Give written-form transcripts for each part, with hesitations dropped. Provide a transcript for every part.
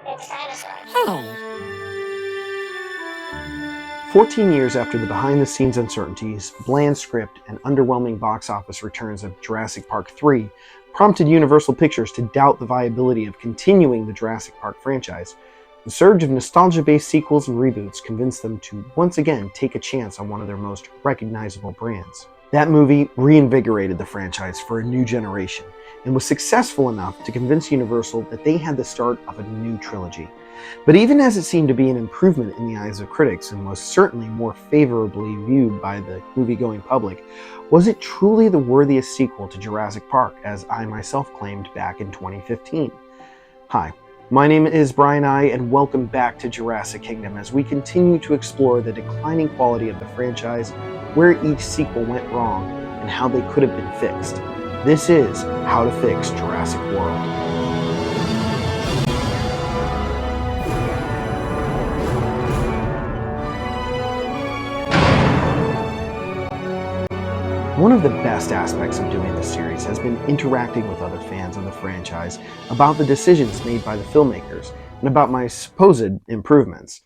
It's dinosaurs. 14 years after the behind-the-scenes uncertainties, bland script, and underwhelming box office returns of Jurassic Park III prompted Universal Pictures to doubt the viability of continuing the Jurassic Park franchise, the surge of nostalgia-based sequels and reboots convinced them to once again take a chance on one of their most recognizable brands. That movie reinvigorated the franchise for a new generation, and was successful enough to convince Universal that they had the start of a new trilogy. But even as it seemed to be an improvement in the eyes of critics and was certainly more favorably viewed by the movie-going public, was it truly the worthiest sequel to Jurassic Park, as I myself claimed back in 2015? Hi, my name is Brian I, and welcome back to Jurassic Kingdom as we continue to explore the declining quality of the franchise, where each sequel went wrong, and how they could have been fixed. This is How to Fix Jurassic World. One of the best aspects of doing this series has been interacting with other fans of the franchise about the decisions made by the filmmakers and about my supposed improvements.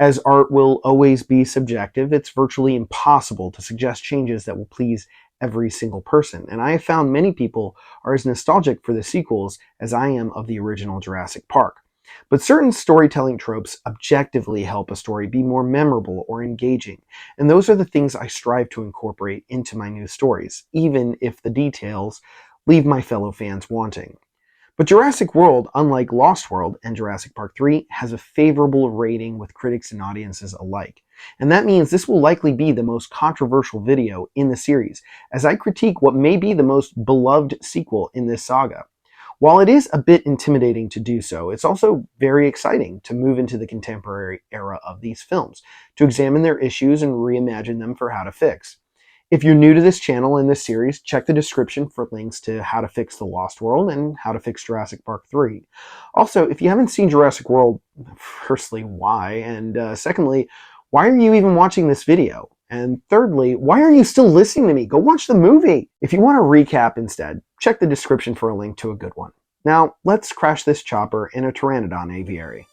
As art will always be subjective, it's virtually impossible to suggest changes that will please every single person, and I have found many people are as nostalgic for the sequels as I am of the original Jurassic Park. But certain storytelling tropes objectively help a story be more memorable or engaging, and those are the things I strive to incorporate into my new stories, even if the details leave my fellow fans wanting. But Jurassic World, unlike Lost World and Jurassic Park III, has a favorable rating with critics and audiences alike. And that means this will likely be the most controversial video in the series, as I critique what may be the most beloved sequel in this saga. While it is a bit intimidating to do so, it's also very exciting to move into the contemporary era of these films, to examine their issues and reimagine them for How to Fix. If you're new to this channel and this series, check the description for links to How to Fix The Lost World and How to Fix Jurassic Park III. Also, if you haven't seen Jurassic World, firstly, why? And secondly, why are you even watching this video? And thirdly, why are you still listening to me? Go watch the movie! If you want to recap instead, check the description for a link to a good one. Now, let's crash this chopper in a Pteranodon aviary.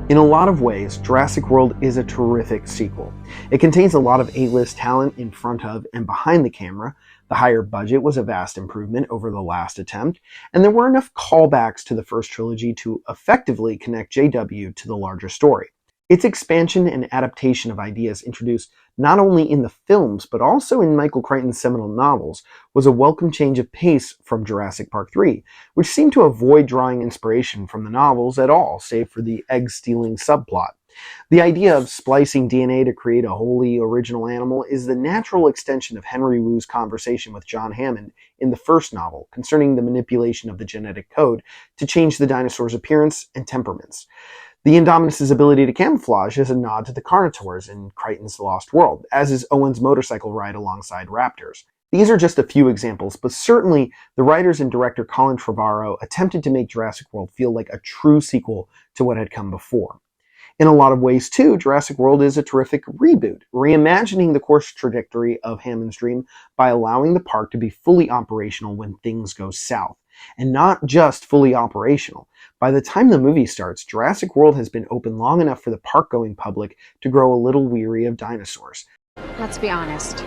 In a lot of ways, Jurassic World is a terrific sequel. It contains a lot of A-list talent in front of and behind the camera. The higher budget was a vast improvement over the last attempt, and there were enough callbacks to the first trilogy to effectively connect JW to the larger story. Its expansion and adaptation of ideas introduced not only in the films but also in Michael Crichton's seminal novels was a welcome change of pace from Jurassic Park III, which seemed to avoid drawing inspiration from the novels at all, save for the egg-stealing subplot. The idea of splicing DNA to create a wholly original animal is the natural extension of Henry Wu's conversation with John Hammond in the first novel concerning the manipulation of the genetic code to change the dinosaurs' appearance and temperaments. The Indominus' ability to camouflage is a nod to the Carnotaurs in Crichton's The Lost World, as is Owen's motorcycle ride alongside raptors. These are just a few examples, but certainly the writers and director Colin Trevorrow attempted to make Jurassic World feel like a true sequel to what had come before. In a lot of ways, too, Jurassic World is a terrific reboot, reimagining the course trajectory of Hammond's dream by allowing the park to be fully operational when things go south. And not just fully operational. By the time the movie starts, Jurassic World has been open long enough for the park-going public to grow a little weary of dinosaurs. Let's be honest,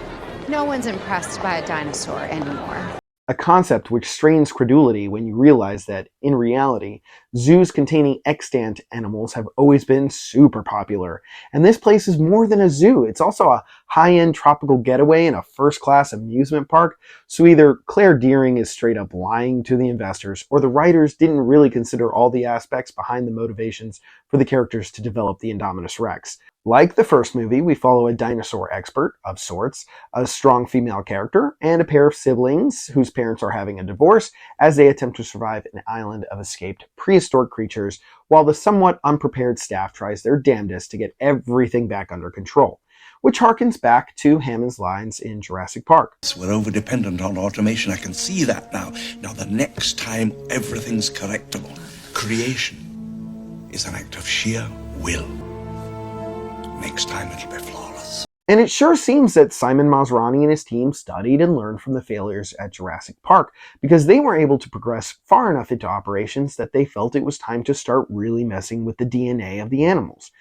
no one's impressed by a dinosaur anymore. A concept which strains credulity when you realize that, in reality, zoos containing extant animals have always been super popular. And this place is more than a zoo. It's also a high-end tropical getaway and a first-class amusement park. So either Claire Dearing is straight up lying to the investors, or the writers didn't really consider all the aspects behind the motivations for the characters to develop the Indominus Rex. Like the first movie, we follow a dinosaur expert, of sorts, a strong female character, and a pair of siblings whose parents are having a divorce as they attempt to survive an island of escaped prehistoric creatures, while the somewhat unprepared staff tries their damnedest to get everything back under control, which harkens back to Hammond's lines in Jurassic Park. We're over-dependent on automation. I can see that now. Now, the next time, everything's correctable. Creation is an act of sheer will. Next time, it'll be flawless. And it sure seems that Simon Masrani and his team studied and learned from the failures at Jurassic Park, because they were able to progress far enough into operations that they felt it was time to start really messing with the DNA of the animals.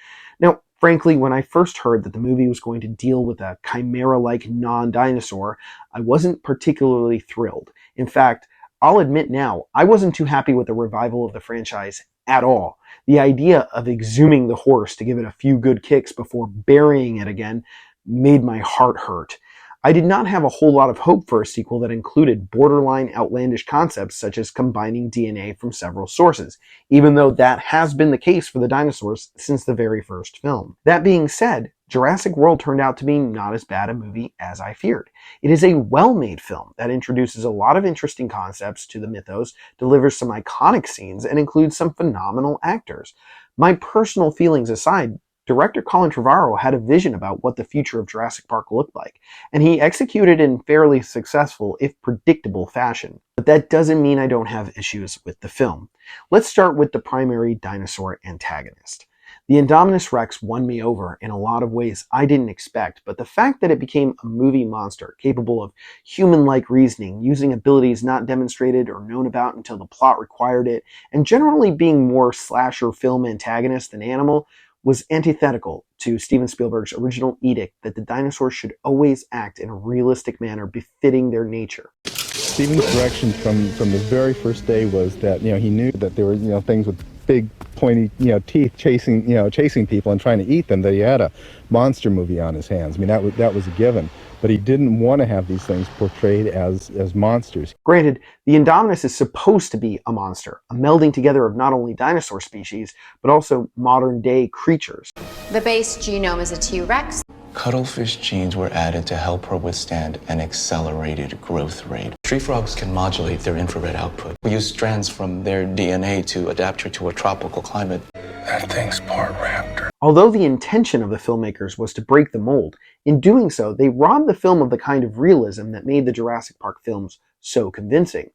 Now, frankly, when I first heard that the movie was going to deal with a chimera-like non-dinosaur, I wasn't particularly thrilled. In fact, I'll admit now, I wasn't too happy with the revival of the franchise at all. The idea of exhuming the horse to give it a few good kicks before burying it again made my heart hurt. I did not have a whole lot of hope for a sequel that included borderline outlandish concepts such as combining DNA from several sources, even though that has been the case for the dinosaurs since the very first film. That being said, Jurassic World turned out to be not as bad a movie as I feared. It is a well-made film that introduces a lot of interesting concepts to the mythos, delivers some iconic scenes, and includes some phenomenal actors. My personal feelings aside, director Colin Trevorrow had a vision about what the future of Jurassic Park looked like, and he executed in fairly successful, if predictable, fashion. But that doesn't mean I don't have issues with the film. Let's start with the primary dinosaur antagonist. The Indominus Rex won me over in a lot of ways I didn't expect, but the fact that it became a movie monster capable of human-like reasoning, using abilities not demonstrated or known about until the plot required it, and generally being more slasher film antagonist than animal, was antithetical to Steven Spielberg's original edict that the dinosaurs should always act in a realistic manner befitting their nature. Steven's direction from the very first day was that, he knew that there were, things with big pointy, teeth chasing people and trying to eat them, that he had a monster movie on his hands. I mean, that was a given. But he didn't want to have these things portrayed as monsters. Granted, the Indominus is supposed to be a monster, a melding together of not only dinosaur species, but also modern-day creatures. The base genome is a T-Rex. Cuttlefish genes were added to help her withstand an accelerated growth rate. Tree frogs can modulate their infrared output. We use strands from their DNA to adapt her to a tropical climate. That thing's part raptor. Although the intention of the filmmakers was to break the mold, in doing so, they robbed the film of the kind of realism that made the Jurassic Park films so convincing.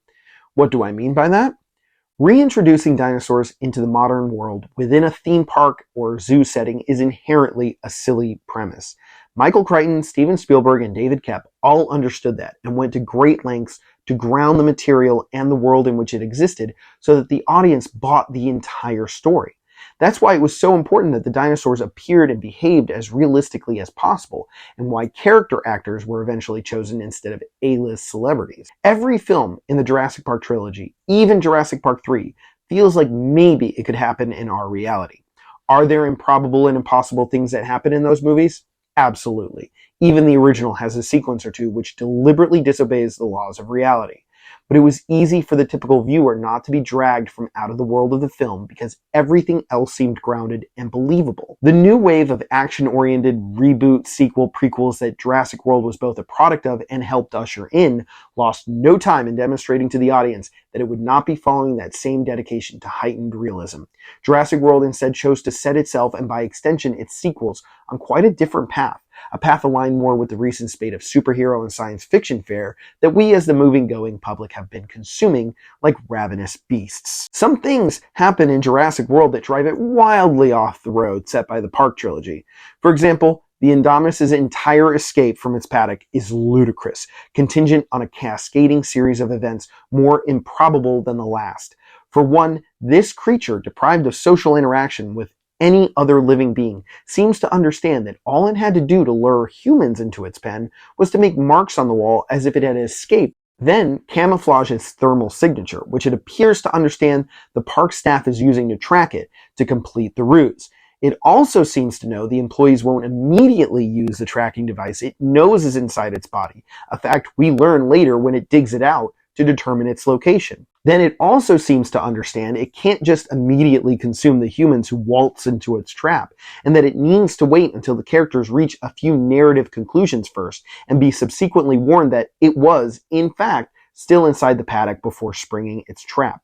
What do I mean by that? Reintroducing dinosaurs into the modern world within a theme park or zoo setting is inherently a silly premise. Michael Crichton, Steven Spielberg, and David Koepp all understood that and went to great lengths to ground the material and the world in which it existed so that the audience bought the entire story. That's why it was so important that the dinosaurs appeared and behaved as realistically as possible, and why character actors were eventually chosen instead of A-list celebrities. Every film in the Jurassic Park trilogy, even Jurassic Park III, feels like maybe it could happen in our reality. Are there improbable and impossible things that happen in those movies? Absolutely. Even the original has a sequence or two which deliberately disobeys the laws of reality. But it was easy for the typical viewer not to be dragged from out of the world of the film because everything else seemed grounded and believable. The new wave of action-oriented reboot, sequel, prequels that Jurassic World was both a product of and helped usher in lost no time in demonstrating to the audience that it would not be following that same dedication to heightened realism. Jurassic World instead chose to set itself, and by extension its sequels, on quite a different path. A path aligned more with the recent spate of superhero and science fiction fare that we as the moving-going public have been consuming like ravenous beasts. Some things happen in Jurassic World that drive it wildly off the road set by the Park trilogy. For example, the Indominus's entire escape from its paddock is ludicrous, contingent on a cascading series of events more improbable than the last. For one, this creature, deprived of social interaction with any other living being, seems to understand that all it had to do to lure humans into its pen was to make marks on the wall as if it had escaped, then camouflage its thermal signature, which it appears to understand the park staff is using to track it to complete the ruse. It also seems to know the employees won't immediately use the tracking device it knows is inside its body, a fact we learn later when it digs it out to determine its location. Then it also seems to understand it can't just immediately consume the humans who waltz into its trap, and that it needs to wait until the characters reach a few narrative conclusions first, and be subsequently warned that it was, in fact, still inside the paddock before springing its trap.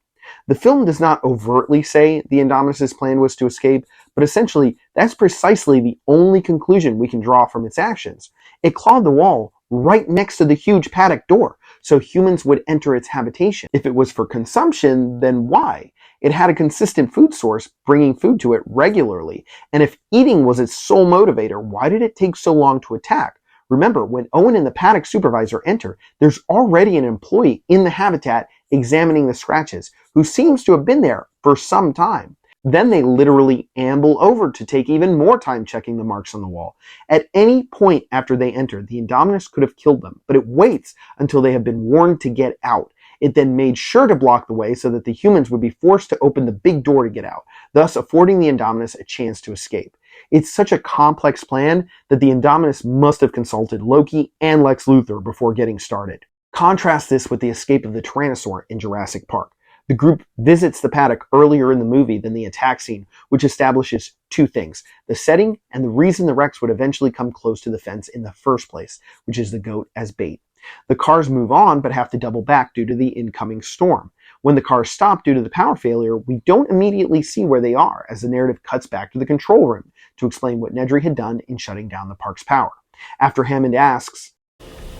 The film does not overtly say the Indominus's plan was to escape, but essentially that's precisely the only conclusion we can draw from its actions. It clawed the wall right next to the huge paddock door, so humans would enter its habitation. If it was for consumption, then why? It had a consistent food source, bringing food to it regularly. And if eating was its sole motivator, why did it take so long to attack? Remember, when Owen and the paddock supervisor enter, there's already an employee in the habitat examining the scratches, who seems to have been there for some time. Then they literally amble over to take even more time checking the marks on the wall. At any point after they enter, the Indominus could have killed them, but it waits until they have been warned to get out. It then made sure to block the way so that the humans would be forced to open the big door to get out, thus affording the Indominus a chance to escape. It's such a complex plan that the Indominus must have consulted Loki and Lex Luthor before getting started. Contrast this with the escape of the Tyrannosaur in Jurassic Park. The group visits the paddock earlier in the movie than the attack scene, which establishes two things: the setting and the reason the Rex would eventually come close to the fence in the first place, which is the goat as bait. The cars move on but have to double back due to the incoming storm. When the cars stop due to the power failure, we don't immediately see where they are, as the narrative cuts back to the control room to explain what Nedry had done in shutting down the park's power. After Hammond asks,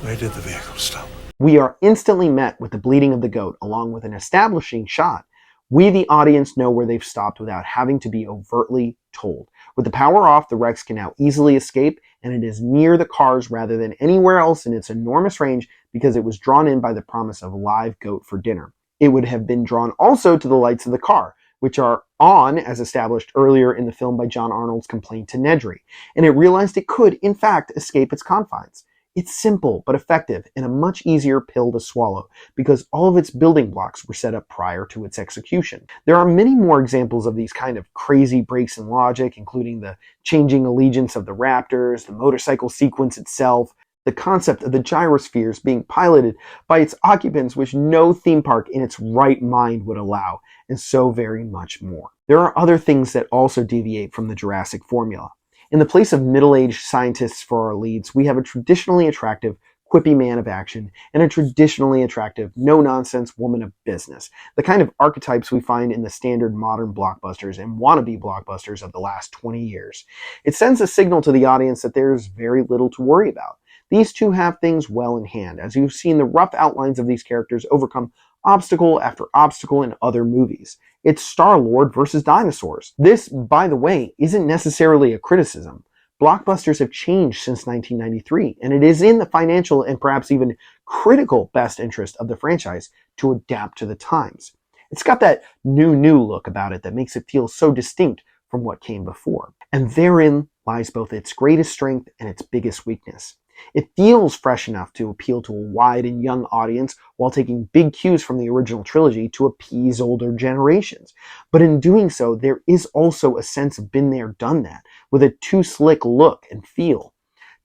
Where did the vehicle stop? we are instantly met with the bleeding of the goat, along with an establishing shot. We, the audience, know where they've stopped without having to be overtly told. With the power off, the Rex can now easily escape, and it is near the cars rather than anywhere else in its enormous range because it was drawn in by the promise of a live goat for dinner. It would have been drawn also to the lights of the car, which are on, as established earlier in the film by John Arnold's complaint to Nedry, and it realized it could, in fact, escape its confines. It's simple but effective and a much easier pill to swallow because all of its building blocks were set up prior to its execution. There are many more examples of these kind of crazy breaks in logic, including the changing allegiance of the raptors, the motorcycle sequence itself, the concept of the gyrospheres being piloted by its occupants, which no theme park in its right mind would allow, and so very much more. There are other things that also deviate from the Jurassic formula. In the place of middle-aged scientists for our leads, we have a traditionally attractive, quippy man of action and a traditionally attractive, no-nonsense woman of business, the kind of archetypes we find in the standard modern blockbusters and wannabe blockbusters of the last 20 years. It sends a signal to the audience that there's very little to worry about. These two have things well in hand, as you've seen the rough outlines of these characters overcome obstacle after obstacle in other movies. It's Star-Lord versus dinosaurs. This, by the way, isn't necessarily a criticism. Blockbusters have changed since 1993, and it is in the financial and perhaps even critical best interest of the franchise to adapt to the times. It's got that new look about it that makes it feel so distinct from what came before. And therein lies both its greatest strength and its biggest weakness. It feels fresh enough to appeal to a wide and young audience while taking big cues from the original trilogy to appease older generations. But in doing so, there is also a sense of been there, done that, with a too slick look and feel.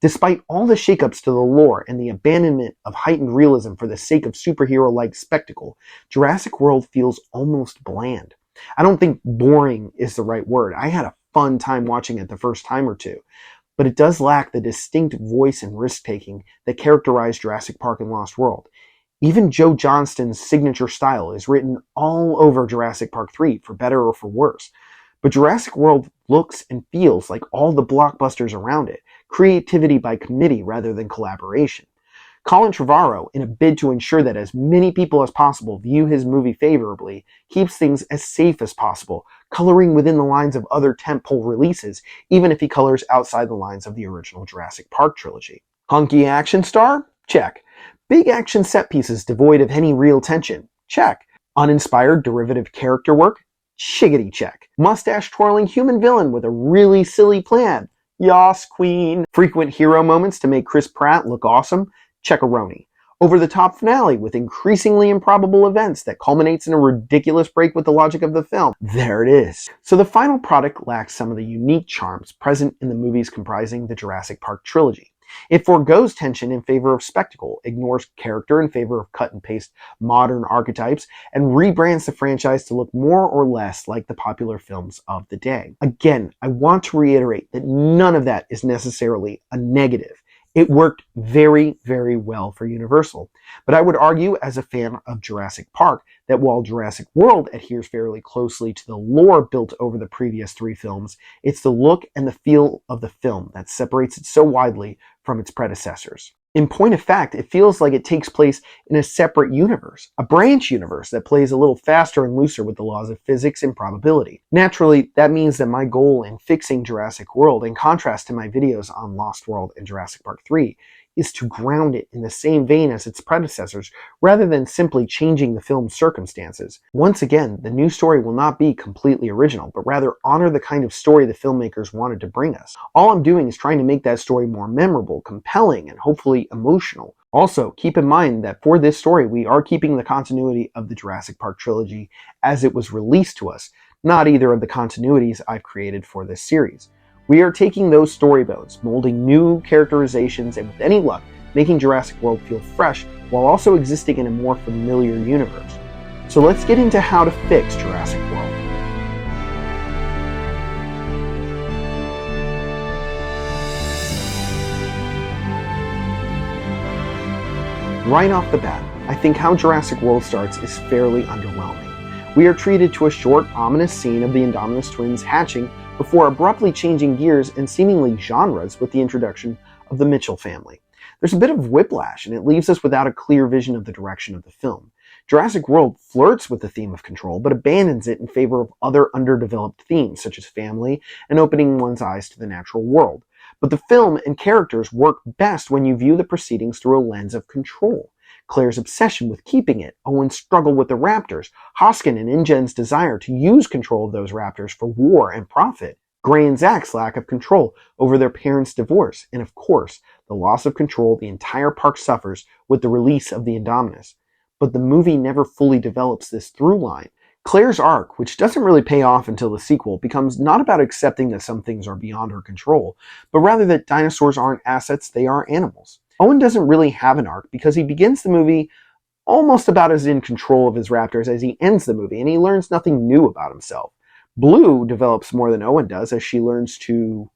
Despite all the shakeups to the lore and the abandonment of heightened realism for the sake of superhero-like spectacle, Jurassic World feels almost bland. I don't think boring is the right word. I had a fun time watching it the first time or two. But it does lack the distinct voice and risk-taking that characterized Jurassic Park and Lost World. Even Joe Johnston's signature style is written all over Jurassic Park III, for better or for worse. But Jurassic World looks and feels like all the blockbusters around it, creativity by committee rather than collaboration. Colin Trevorrow, in a bid to ensure that as many people as possible view his movie favorably, keeps things as safe as possible, coloring within the lines of other tentpole releases, even if he colors outside the lines of the original Jurassic Park trilogy. Hunky action star? Check. Big action set pieces devoid of any real tension? Check. Uninspired derivative character work? Shiggity check. Mustache-twirling human villain with a really silly plan? Yas, queen. Frequent hero moments to make Chris Pratt look awesome? Checkaroni. Over-the-top finale with increasingly improbable events that culminates in a ridiculous break with the logic of the film. There it is. So the final product lacks some of the unique charms present in the movies comprising the Jurassic Park trilogy. It forgoes tension in favor of spectacle, ignores character in favor of cut-and-paste modern archetypes, and rebrands the franchise to look more or less like the popular films of the day. Again, I want to reiterate that none of that is necessarily a negative. It worked very, very well for Universal. But I would argue, as a fan of Jurassic Park, that while Jurassic World adheres fairly closely to the lore built over the previous three films, it's the look and the feel of the film that separates it so widely from its predecessors. In point of fact, it feels like it takes place in a separate universe, a branch universe that plays a little faster and looser with the laws of physics and probability. Naturally, that means that my goal in fixing Jurassic World, in contrast to my videos on Lost World and Jurassic Park III, is to ground it in the same vein as its predecessors, rather than simply changing the film's circumstances. Once again, the new story will not be completely original, but rather honor the kind of story the filmmakers wanted to bring us. All I'm doing is trying to make that story more memorable, compelling, and hopefully emotional. Also, keep in mind that for this story, we are keeping the continuity of the Jurassic Park trilogy as it was released to us, not either of the continuities I've created for this series. We are taking those story bones, molding new characterizations, and with any luck, making Jurassic World feel fresh while also existing in a more familiar universe. So let's get into how to fix Jurassic World. Right off the bat, I think how Jurassic World starts is fairly underwhelming. We are treated to a short, ominous scene of the Indominus twins hatching before abruptly changing gears and seemingly genres with the introduction of the Mitchell family. There's a bit of whiplash, and it leaves us without a clear vision of the direction of the film. Jurassic World flirts with the theme of control, but abandons it in favor of other underdeveloped themes, such as family and opening one's eyes to the natural world. But the film and characters work best when you view the proceedings through a lens of control. Claire's obsession with keeping it, Owen's struggle with the raptors, Hoskin and InGen's desire to use control of those raptors for war and profit, Gray and Zach's lack of control over their parents' divorce, and of course, the loss of control the entire park suffers with the release of the Indominus. But the movie never fully develops this through line. Claire's arc, which doesn't really pay off until the sequel, becomes not about accepting that some things are beyond her control, but rather that dinosaurs aren't assets, they are animals. Owen doesn't really have an arc because he begins the movie almost about as in control of his raptors as he ends the movie, and he learns nothing new about himself. Blue develops more than Owen does as she learns to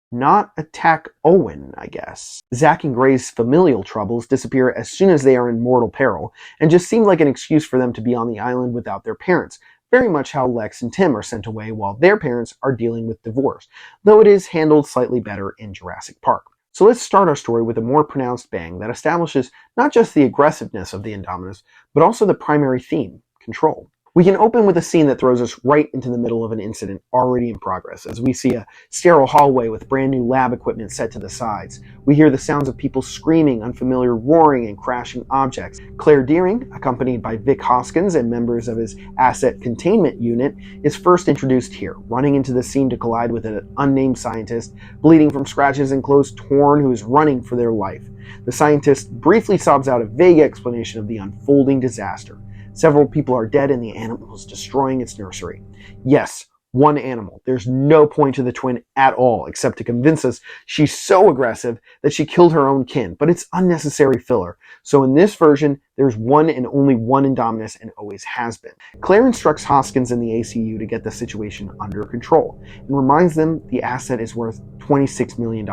not attack Owen, I guess. Zach and Gray's familial troubles disappear as soon as they are in mortal peril, and just seem like an excuse for them to be on the island without their parents, very much how Lex and Tim are sent away while their parents are dealing with divorce, though it is handled slightly better in Jurassic Park. So let's start our story with a more pronounced bang that establishes not just the aggressiveness of the Indominus, but also the primary theme, control. We can open with a scene that throws us right into the middle of an incident already in progress, as we see a sterile hallway with brand new lab equipment set to the sides. We hear the sounds of people screaming, unfamiliar roaring, and crashing objects. Claire Deering, accompanied by Vic Hoskins and members of his asset containment unit, is first introduced here, running into the scene to collide with an unnamed scientist, bleeding from scratches and clothes torn, who is running for their life. The scientist briefly sobs out a vague explanation of the unfolding disaster. Several people are dead and the animal is destroying its nursery. Yes, one animal. There's no point to the twin at all, except to convince us she's so aggressive that she killed her own kin, but it's unnecessary filler. So in this version, there's one and only one Indominus and always has been. Claire instructs Hoskins and the ACU to get the situation under control, and reminds them the asset is worth $26 million,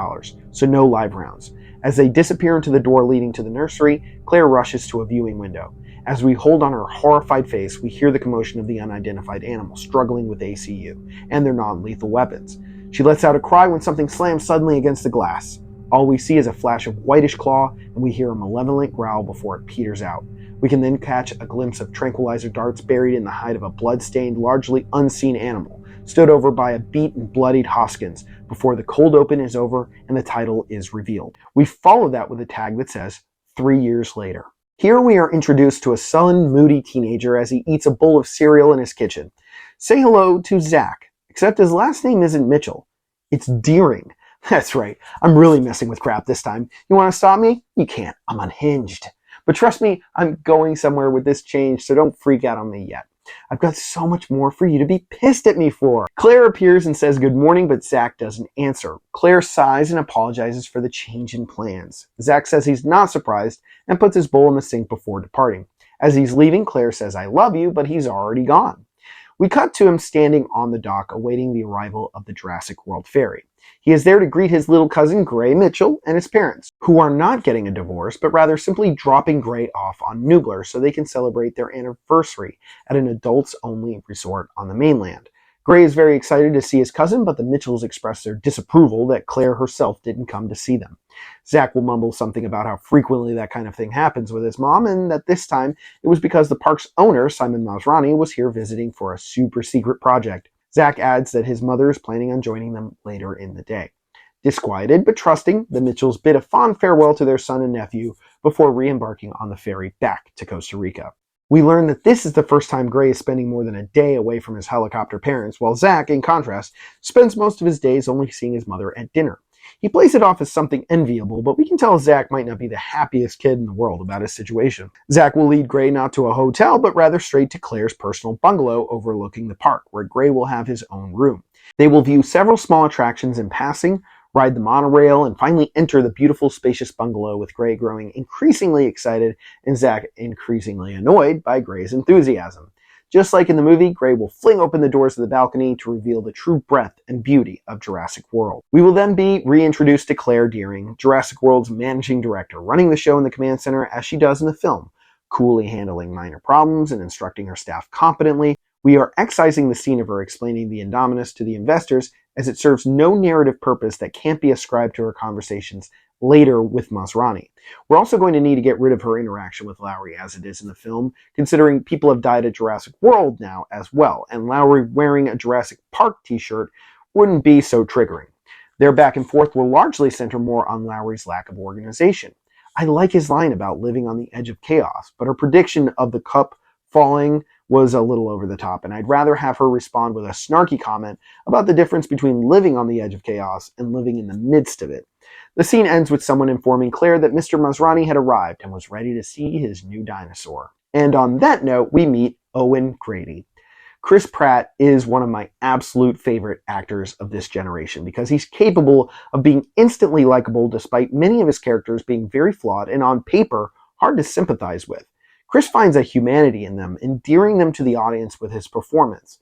so no live rounds. As they disappear into the door leading to the nursery, Claire rushes to a viewing window. As we hold on her horrified face, we hear the commotion of the unidentified animal struggling with ACU and their non-lethal weapons. She lets out a cry when something slams suddenly against the glass. All we see is a flash of whitish claw, and we hear a malevolent growl before it peters out. We can then catch a glimpse of tranquilizer darts buried in the hide of a blood-stained, largely unseen animal, stood over by a beat and bloodied Hoskins, before the cold open is over and the title is revealed. We follow that with a tag that says, 3 years later. Here we are introduced to a sullen, moody teenager as he eats a bowl of cereal in his kitchen. Say hello to Zach, except his last name isn't Mitchell. It's Deering. That's right, I'm really messing with crap this time. You want to stop me? You can't, I'm unhinged. But trust me, I'm going somewhere with this change, so don't freak out on me yet. I've got so much more for you to be pissed at me for. Claire appears and says good morning, but Zach doesn't answer. Claire sighs and apologizes for the change in plans. Zach says he's not surprised and puts his bowl in the sink before departing. As he's leaving, Claire says, I love you, but he's already gone. We cut to him standing on the dock awaiting the arrival of the Jurassic World ferry. He is there to greet his little cousin Gray Mitchell and his parents, who are not getting a divorce, but rather simply dropping Gray off on Nublar so they can celebrate their anniversary at an adults-only resort on the mainland. Gray is very excited to see his cousin, but the Mitchells express their disapproval that Claire herself didn't come to see them. Zach will mumble something about how frequently that kind of thing happens with his mom, and that this time it was because the park's owner, Simon Masrani, was here visiting for a super secret project. Zach adds that his mother is planning on joining them later in the day. Disquieted but trusting, the Mitchells bid a fond farewell to their son and nephew before re-embarking on the ferry back to Costa Rica. We learn that this is the first time Gray is spending more than a day away from his helicopter parents, while Zach, in contrast, spends most of his days only seeing his mother at dinner. He plays it off as something enviable, but we can tell Zach might not be the happiest kid in the world about his situation. Zach will lead Gray not to a hotel, but rather straight to Claire's personal bungalow overlooking the park, where Gray will have his own room. They will view several small attractions in passing, ride the monorail, and finally enter the beautiful, spacious bungalow, with Gray growing increasingly excited and Zach increasingly annoyed by Gray's enthusiasm. Just like in the movie, Gray will fling open the doors of the balcony to reveal the true breadth and beauty of Jurassic World. We will then be reintroduced to Claire Deering, Jurassic World's managing director, running the show in the command center as she does in the film, coolly handling minor problems and instructing her staff competently. We are excising the scene of her explaining the Indominus to the investors, as it serves no narrative purpose that can't be ascribed to her conversations later with Masrani. We're also going to need to get rid of her interaction with Lowry as it is in the film, considering people have died at Jurassic World now as well, and Lowry wearing a Jurassic Park t-shirt wouldn't be so triggering. Their back and forth will largely center more on Lowry's lack of organization. I like his line about living on the edge of chaos, but her prediction of the cup falling was a little over the top, and I'd rather have her respond with a snarky comment about the difference between living on the edge of chaos and living in the midst of it. The scene ends with someone informing Claire that Mr. Masrani had arrived and was ready to see his new dinosaur. And on that note, we meet Owen Grady. Chris Pratt is one of my absolute favorite actors of this generation because he's capable of being instantly likable despite many of his characters being very flawed and on paper hard to sympathize with. Chris finds a humanity in them, endearing them to the audience with his performance.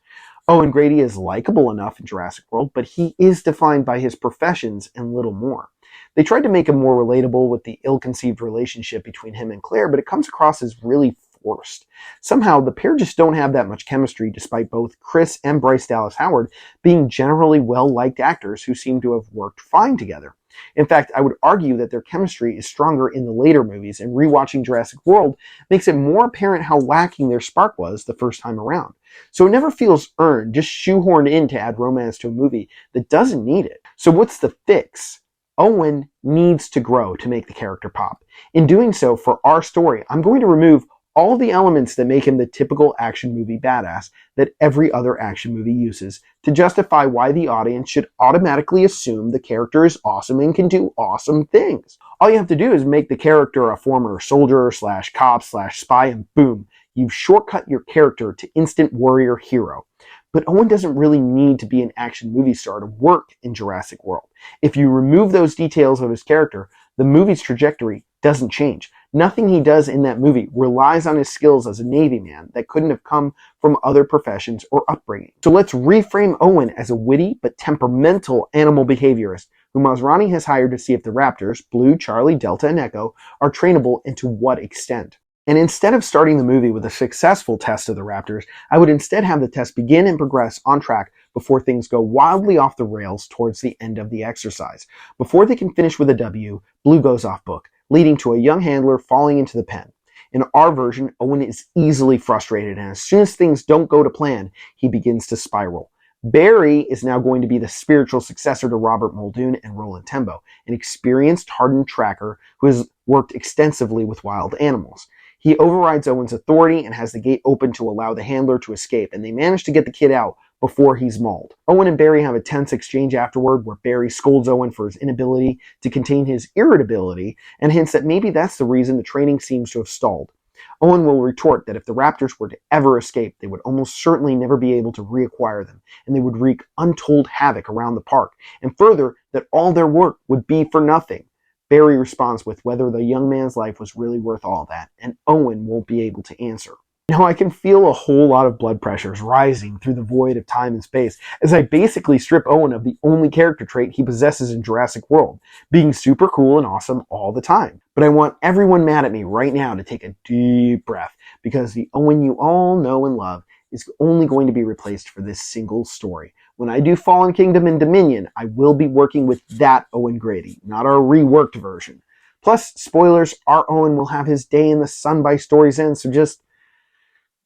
Owen Grady is likable enough in Jurassic World, but he is defined by his professions and little more. They tried to make him more relatable with the ill-conceived relationship between him and Claire, but it comes across as really forced. Somehow, the pair just don't have that much chemistry, despite both Chris and Bryce Dallas Howard being generally well-liked actors who seem to have worked fine together. In fact, I would argue that their chemistry is stronger in the later movies, and rewatching Jurassic World makes it more apparent how lacking their spark was the first time around. So it never feels earned, just shoehorned in to add romance to a movie that doesn't need it. So what's the fix? Owen needs to grow to make the character pop. In doing so, for our story, I'm going to remove all the elements that make him the typical action movie badass that every other action movie uses to justify why the audience should automatically assume the character is awesome and can do awesome things. All you have to do is make the character a former soldier slash cop slash spy, and boom, you've shortcut your character to instant warrior hero. But Owen doesn't really need to be an action movie star to work in Jurassic World. If you remove those details of his character, the movie's trajectory doesn't change. Nothing he does in that movie relies on his skills as a Navy man that couldn't have come from other professions or upbringing. So let's reframe Owen as a witty but temperamental animal behaviorist who Masrani has hired to see if the Raptors, Blue, Charlie, Delta, and Echo, are trainable and to what extent. And instead of starting the movie with a successful test of the Raptors, I would instead have the test begin and progress on track before things go wildly off the rails towards the end of the exercise. Before they can finish with a W, Blue goes off book, leading to a young handler falling into the pen. In our version, Owen is easily frustrated, and as soon as things don't go to plan, he begins to spiral. Barry is now going to be the spiritual successor to Robert Muldoon and Roland Tembo, an experienced, hardened tracker who has worked extensively with wild animals. He overrides Owen's authority and has the gate open to allow the handler to escape, and they manage to get the kid out before he's mauled. Owen and Barry have a tense exchange afterward where Barry scolds Owen for his inability to contain his irritability and hints that maybe that's the reason the training seems to have stalled. Owen will retort that if the Raptors were to ever escape, they would almost certainly never be able to reacquire them, and they would wreak untold havoc around the park, and further, that all their work would be for nothing. Barry responds with whether the young man's life was really worth all that, and Owen won't be able to answer. Now, I can feel a whole lot of blood pressures rising through the void of time and space as I basically strip Owen of the only character trait he possesses in Jurassic World, being super cool and awesome all the time. But I want everyone mad at me right now to take a deep breath, because the Owen you all know and love is only going to be replaced for this single story. When I do Fallen Kingdom and Dominion, I will be working with that Owen Grady, not our reworked version. Plus, spoilers, our Owen will have his day in the sun by story's end, so just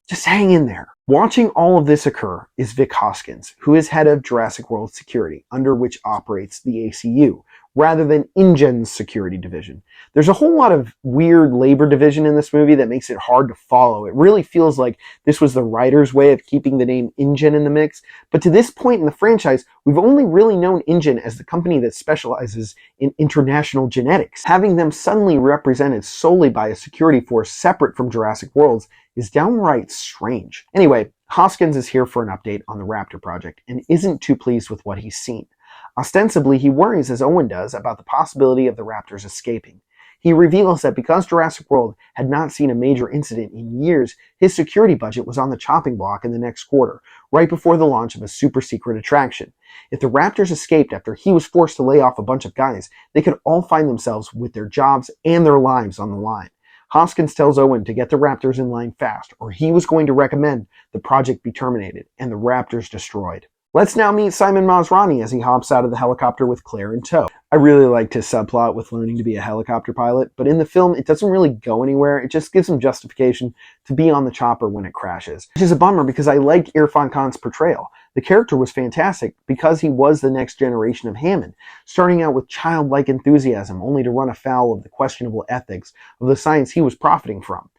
hang in there. Watching all of this occur is Vic Hoskins, who is head of Jurassic World Security, under which operates the ACU, rather than InGen's security division. There's a whole lot of weird labor division in this movie that makes it hard to follow. It really feels like this was the writer's way of keeping the name InGen in the mix, but to this point in the franchise, we've only really known InGen as the company that specializes in international genetics. Having them suddenly represented solely by a security force separate from Jurassic World's is downright strange. Anyway, Hoskins is here for an update on the Raptor project and isn't too pleased with what he's seen. Ostensibly, he worries, as Owen does, about the possibility of the Raptors escaping. He reveals that because Jurassic World had not seen a major incident in years, his security budget was on the chopping block in the next quarter, right before the launch of a super secret attraction. If the Raptors escaped after he was forced to lay off a bunch of guys, they could all find themselves with their jobs and their lives on the line. Hoskins tells Owen to get the Raptors in line fast, or he was going to recommend the project be terminated and the Raptors destroyed. Let's now meet Simon Masrani as he hops out of the helicopter with Claire in tow. I really liked his subplot with learning to be a helicopter pilot, but in the film it doesn't really go anywhere. It just gives him justification to be on the chopper when it crashes. Which is a bummer because I liked Irfan Khan's portrayal. The character was fantastic because he was the next generation of Hammond, starting out with childlike enthusiasm only to run afoul of the questionable ethics of the science he was profiting from.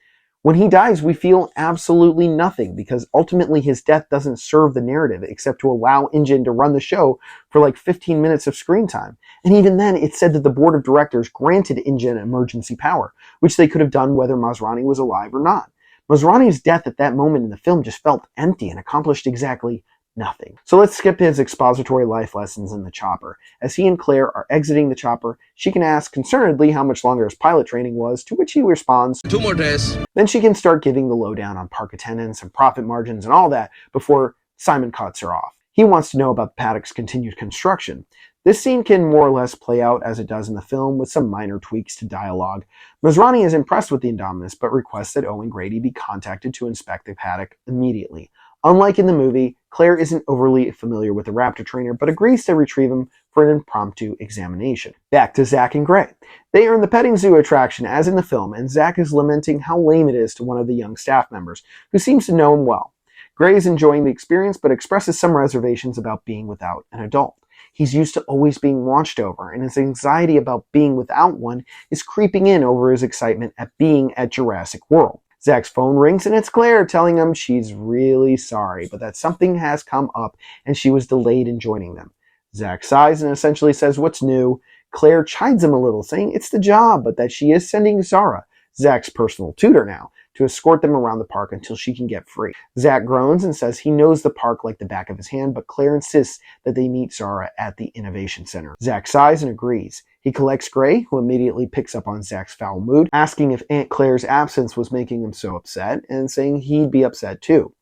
When he dies, we feel absolutely nothing because ultimately his death doesn't serve the narrative except to allow InGen to run the show for like 15 minutes of screen time. And even then, it's said that the board of directors granted InGen emergency power, which they could have done whether Masrani was alive or not. Masrani's death at that moment in the film just felt empty and accomplished exactly nothing. So let's skip his expository life lessons in the chopper. As he and Claire are exiting the chopper, she can ask concernedly how much longer his pilot training was, to which he responds, 2 more days. Then she can start giving the lowdown on park attendance and profit margins and all that before Simon cuts her off. He wants to know about the paddock's continued construction. This scene can more or less play out as it does in the film with some minor tweaks to dialogue. Masrani is impressed with the Indominus but requests that Owen Grady be contacted to inspect the paddock immediately. Unlike in the movie, Claire isn't overly familiar with the raptor trainer, but agrees to retrieve him for an impromptu examination. Back to Zach and Gray. They are in the petting zoo attraction as in the film, and Zach is lamenting how lame it is to one of the young staff members, who seems to know him well. Gray is enjoying the experience, but expresses some reservations about being without an adult. He's used to always being watched over, and his anxiety about being without one is creeping in over his excitement at being at Jurassic World. Zach's phone rings and it's Claire telling him she's really sorry, but that something has come up and she was delayed in joining them. Zach sighs and essentially says, "What's new?" Claire chides him a little, saying it's the job, but that she is sending Zara, Zach's personal tutor now, to escort them around the park until she can get free. Zach groans and says he knows the park like the back of his hand, but Claire insists that they meet Zara at the Innovation Center. Zach sighs and agrees. He collects Gray, who immediately picks up on Zach's foul mood, asking if Aunt Claire's absence was making him so upset, and saying he'd be upset too.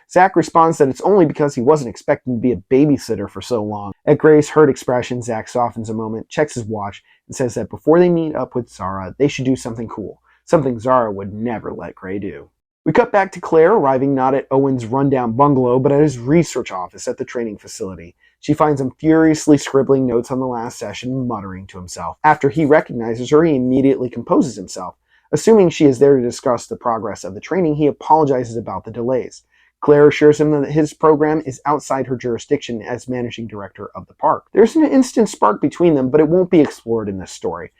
Zach responds that it's only because he wasn't expecting to be a babysitter for so long. At Gray's hurt expression, Zach softens a moment, checks his watch, and says that before they meet up with Zara, they should do something cool. Something Zara would never let Gray do. We cut back to Claire, arriving not at Owen's rundown bungalow, but at his research office at the training facility. She finds him furiously scribbling notes on the last session, muttering to himself. After he recognizes her, he immediately composes himself. Assuming she is there to discuss the progress of the training, he apologizes about the delays. Claire assures him that his program is outside her jurisdiction as managing director of the park. There's an instant spark between them, but it won't be explored in this story.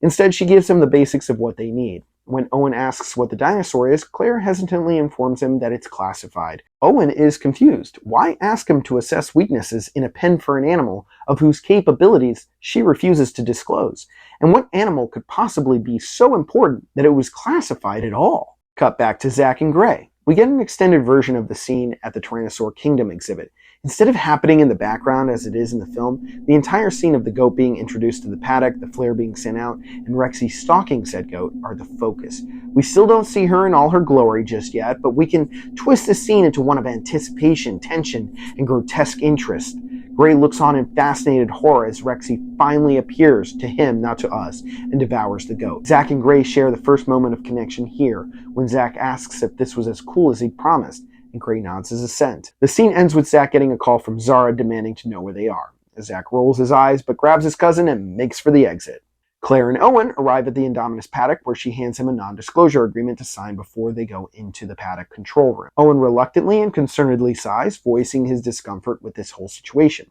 Instead, she gives him the basics of what they need. When Owen asks what the dinosaur is, Claire hesitantly informs him that it's classified. Owen is confused. Why ask him to assess weaknesses in a pen for an animal of whose capabilities she refuses to disclose? And what animal could possibly be so important that it was classified at all? Cut back to Zach and Gray. We get an extended version of the scene at the Tyrannosaur Kingdom exhibit. Instead of happening in the background as it is in the film, the entire scene of the goat being introduced to the paddock, the flare being sent out, and Rexy stalking said goat are the focus. We still don't see her in all her glory just yet, but we can twist the scene into one of anticipation, tension, and grotesque interest. Gray looks on in fascinated horror as Rexy finally appears, to him, not to us, and devours the goat. Zach and Gray share the first moment of connection here, when Zach asks if this was as cool as he promised, and Gray nods his assent. The scene ends with Zach getting a call from Zara demanding to know where they are. Zach rolls his eyes but grabs his cousin and makes for the exit. Claire and Owen arrive at the Indominus paddock where she hands him a non-disclosure agreement to sign before they go into the paddock control room. Owen reluctantly and concernedly sighs, voicing his discomfort with this whole situation.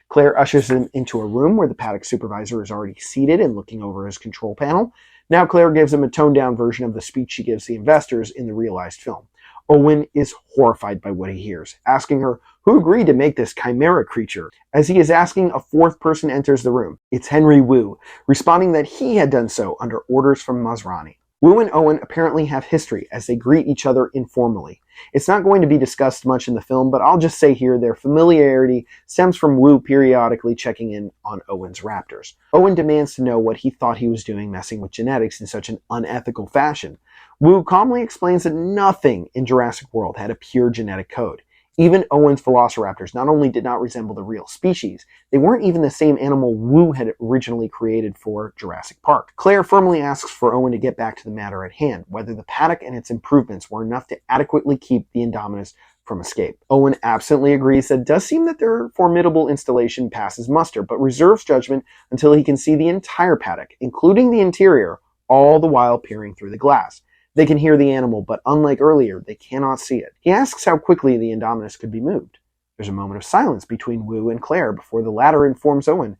Claire ushers him into a room where the paddock supervisor is already seated and looking over his control panel. Now Claire gives him a toned-down version of the speech she gives the investors in the realized film. Owen is horrified by what he hears, asking her who agreed to make this chimera creature. As he is asking, a fourth person enters the room. It's Henry Wu, responding that he had done so under orders from Masrani. Wu and Owen apparently have history as they greet each other informally. It's not going to be discussed much in the film, but I'll just say here their familiarity stems from Wu periodically checking in on Owen's raptors. Owen demands to know what he thought he was doing messing with genetics in such an unethical fashion. Wu calmly explains that nothing in Jurassic World had a pure genetic code. Even Owen's velociraptors not only did not resemble the real species, they weren't even the same animal Wu had originally created for Jurassic Park. Claire firmly asks for Owen to get back to the matter at hand, whether the paddock and its improvements were enough to adequately keep the Indominus from escape. Owen absently agrees that it does seem that their formidable installation passes muster, but reserves judgment until he can see the entire paddock, including the interior, all the while peering through the glass. They can hear the animal, but unlike earlier, they cannot see it. He asks how quickly the Indominus could be moved. There's a moment of silence between Wu and Claire before the latter informs Owen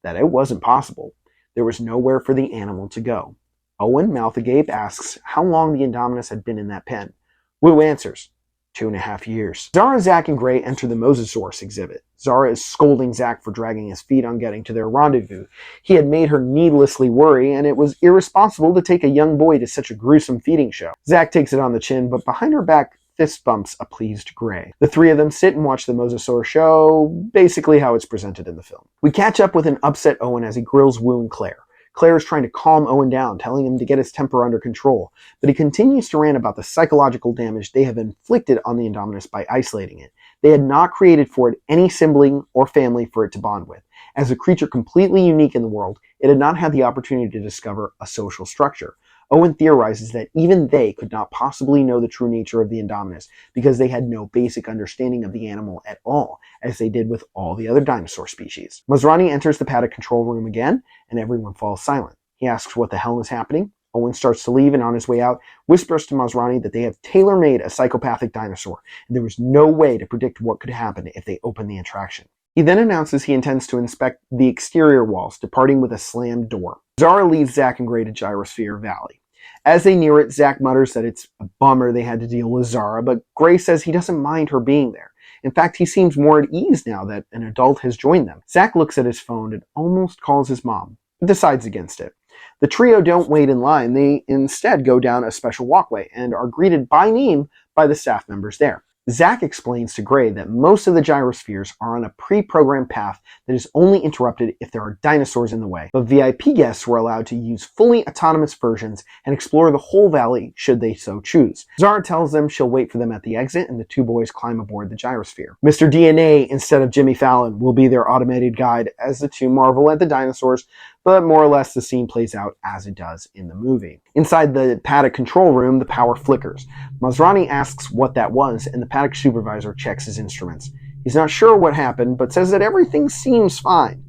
that it wasn't possible. There was nowhere for the animal to go. Owen, mouth agape, asks how long the Indominus had been in that pen. Wu answers, 2.5 years. Zara, Zach, and Gray enter the Mosasaurus exhibit. Zara is scolding Zach for dragging his feet on getting to their rendezvous. He had made her needlessly worry, and it was irresponsible to take a young boy to such a gruesome feeding show. Zach takes it on the chin, but behind her back, fist bumps a pleased Gray. The three of them sit and watch the Mosasaur show, basically how it's presented in the film. We catch up with an upset Owen as he grills Wu and Claire. Claire is trying to calm Owen down, telling him to get his temper under control, but he continues to rant about the psychological damage they have inflicted on the Indominus by isolating it. They had not created for it any sibling or family for it to bond with. As a creature completely unique in the world, it had not had the opportunity to discover a social structure. Owen theorizes that even they could not possibly know the true nature of the Indominus because they had no basic understanding of the animal at all, as they did with all the other dinosaur species. Masrani enters the paddock control room again, and everyone falls silent. He asks what the hell is happening. Owen starts to leave and on his way out whispers to Masrani that they have tailor-made a psychopathic dinosaur, and there was no way to predict what could happen if they opened the attraction. He then announces he intends to inspect the exterior walls, departing with a slammed door. Zara leads Zach and Gray to Gyrosphere Valley. As they near it, Zach mutters that it's a bummer they had to deal with Zara, but Gray says he doesn't mind her being there. In fact, he seems more at ease now that an adult has joined them. Zach looks at his phone and almost calls his mom, but decides against it. The trio don't wait in line. They instead go down a special walkway and are greeted by name by the staff members there. Zach explains to Gray that most of the gyrospheres are on a pre-programmed path that is only interrupted if there are dinosaurs in the way, but VIP guests were allowed to use fully autonomous versions and explore the whole valley should they so choose. Zara tells them she'll wait for them at the exit, and the two boys climb aboard the gyrosphere. Mr. DNA, instead of Jimmy Fallon, will be their automated guide as the two marvel at the dinosaurs, but more or less the scene plays out as it does in the movie. Inside the paddock control room, the power flickers. Masrani asks what that was, and the paddock supervisor checks his instruments. He's not sure what happened, but says that everything seems fine.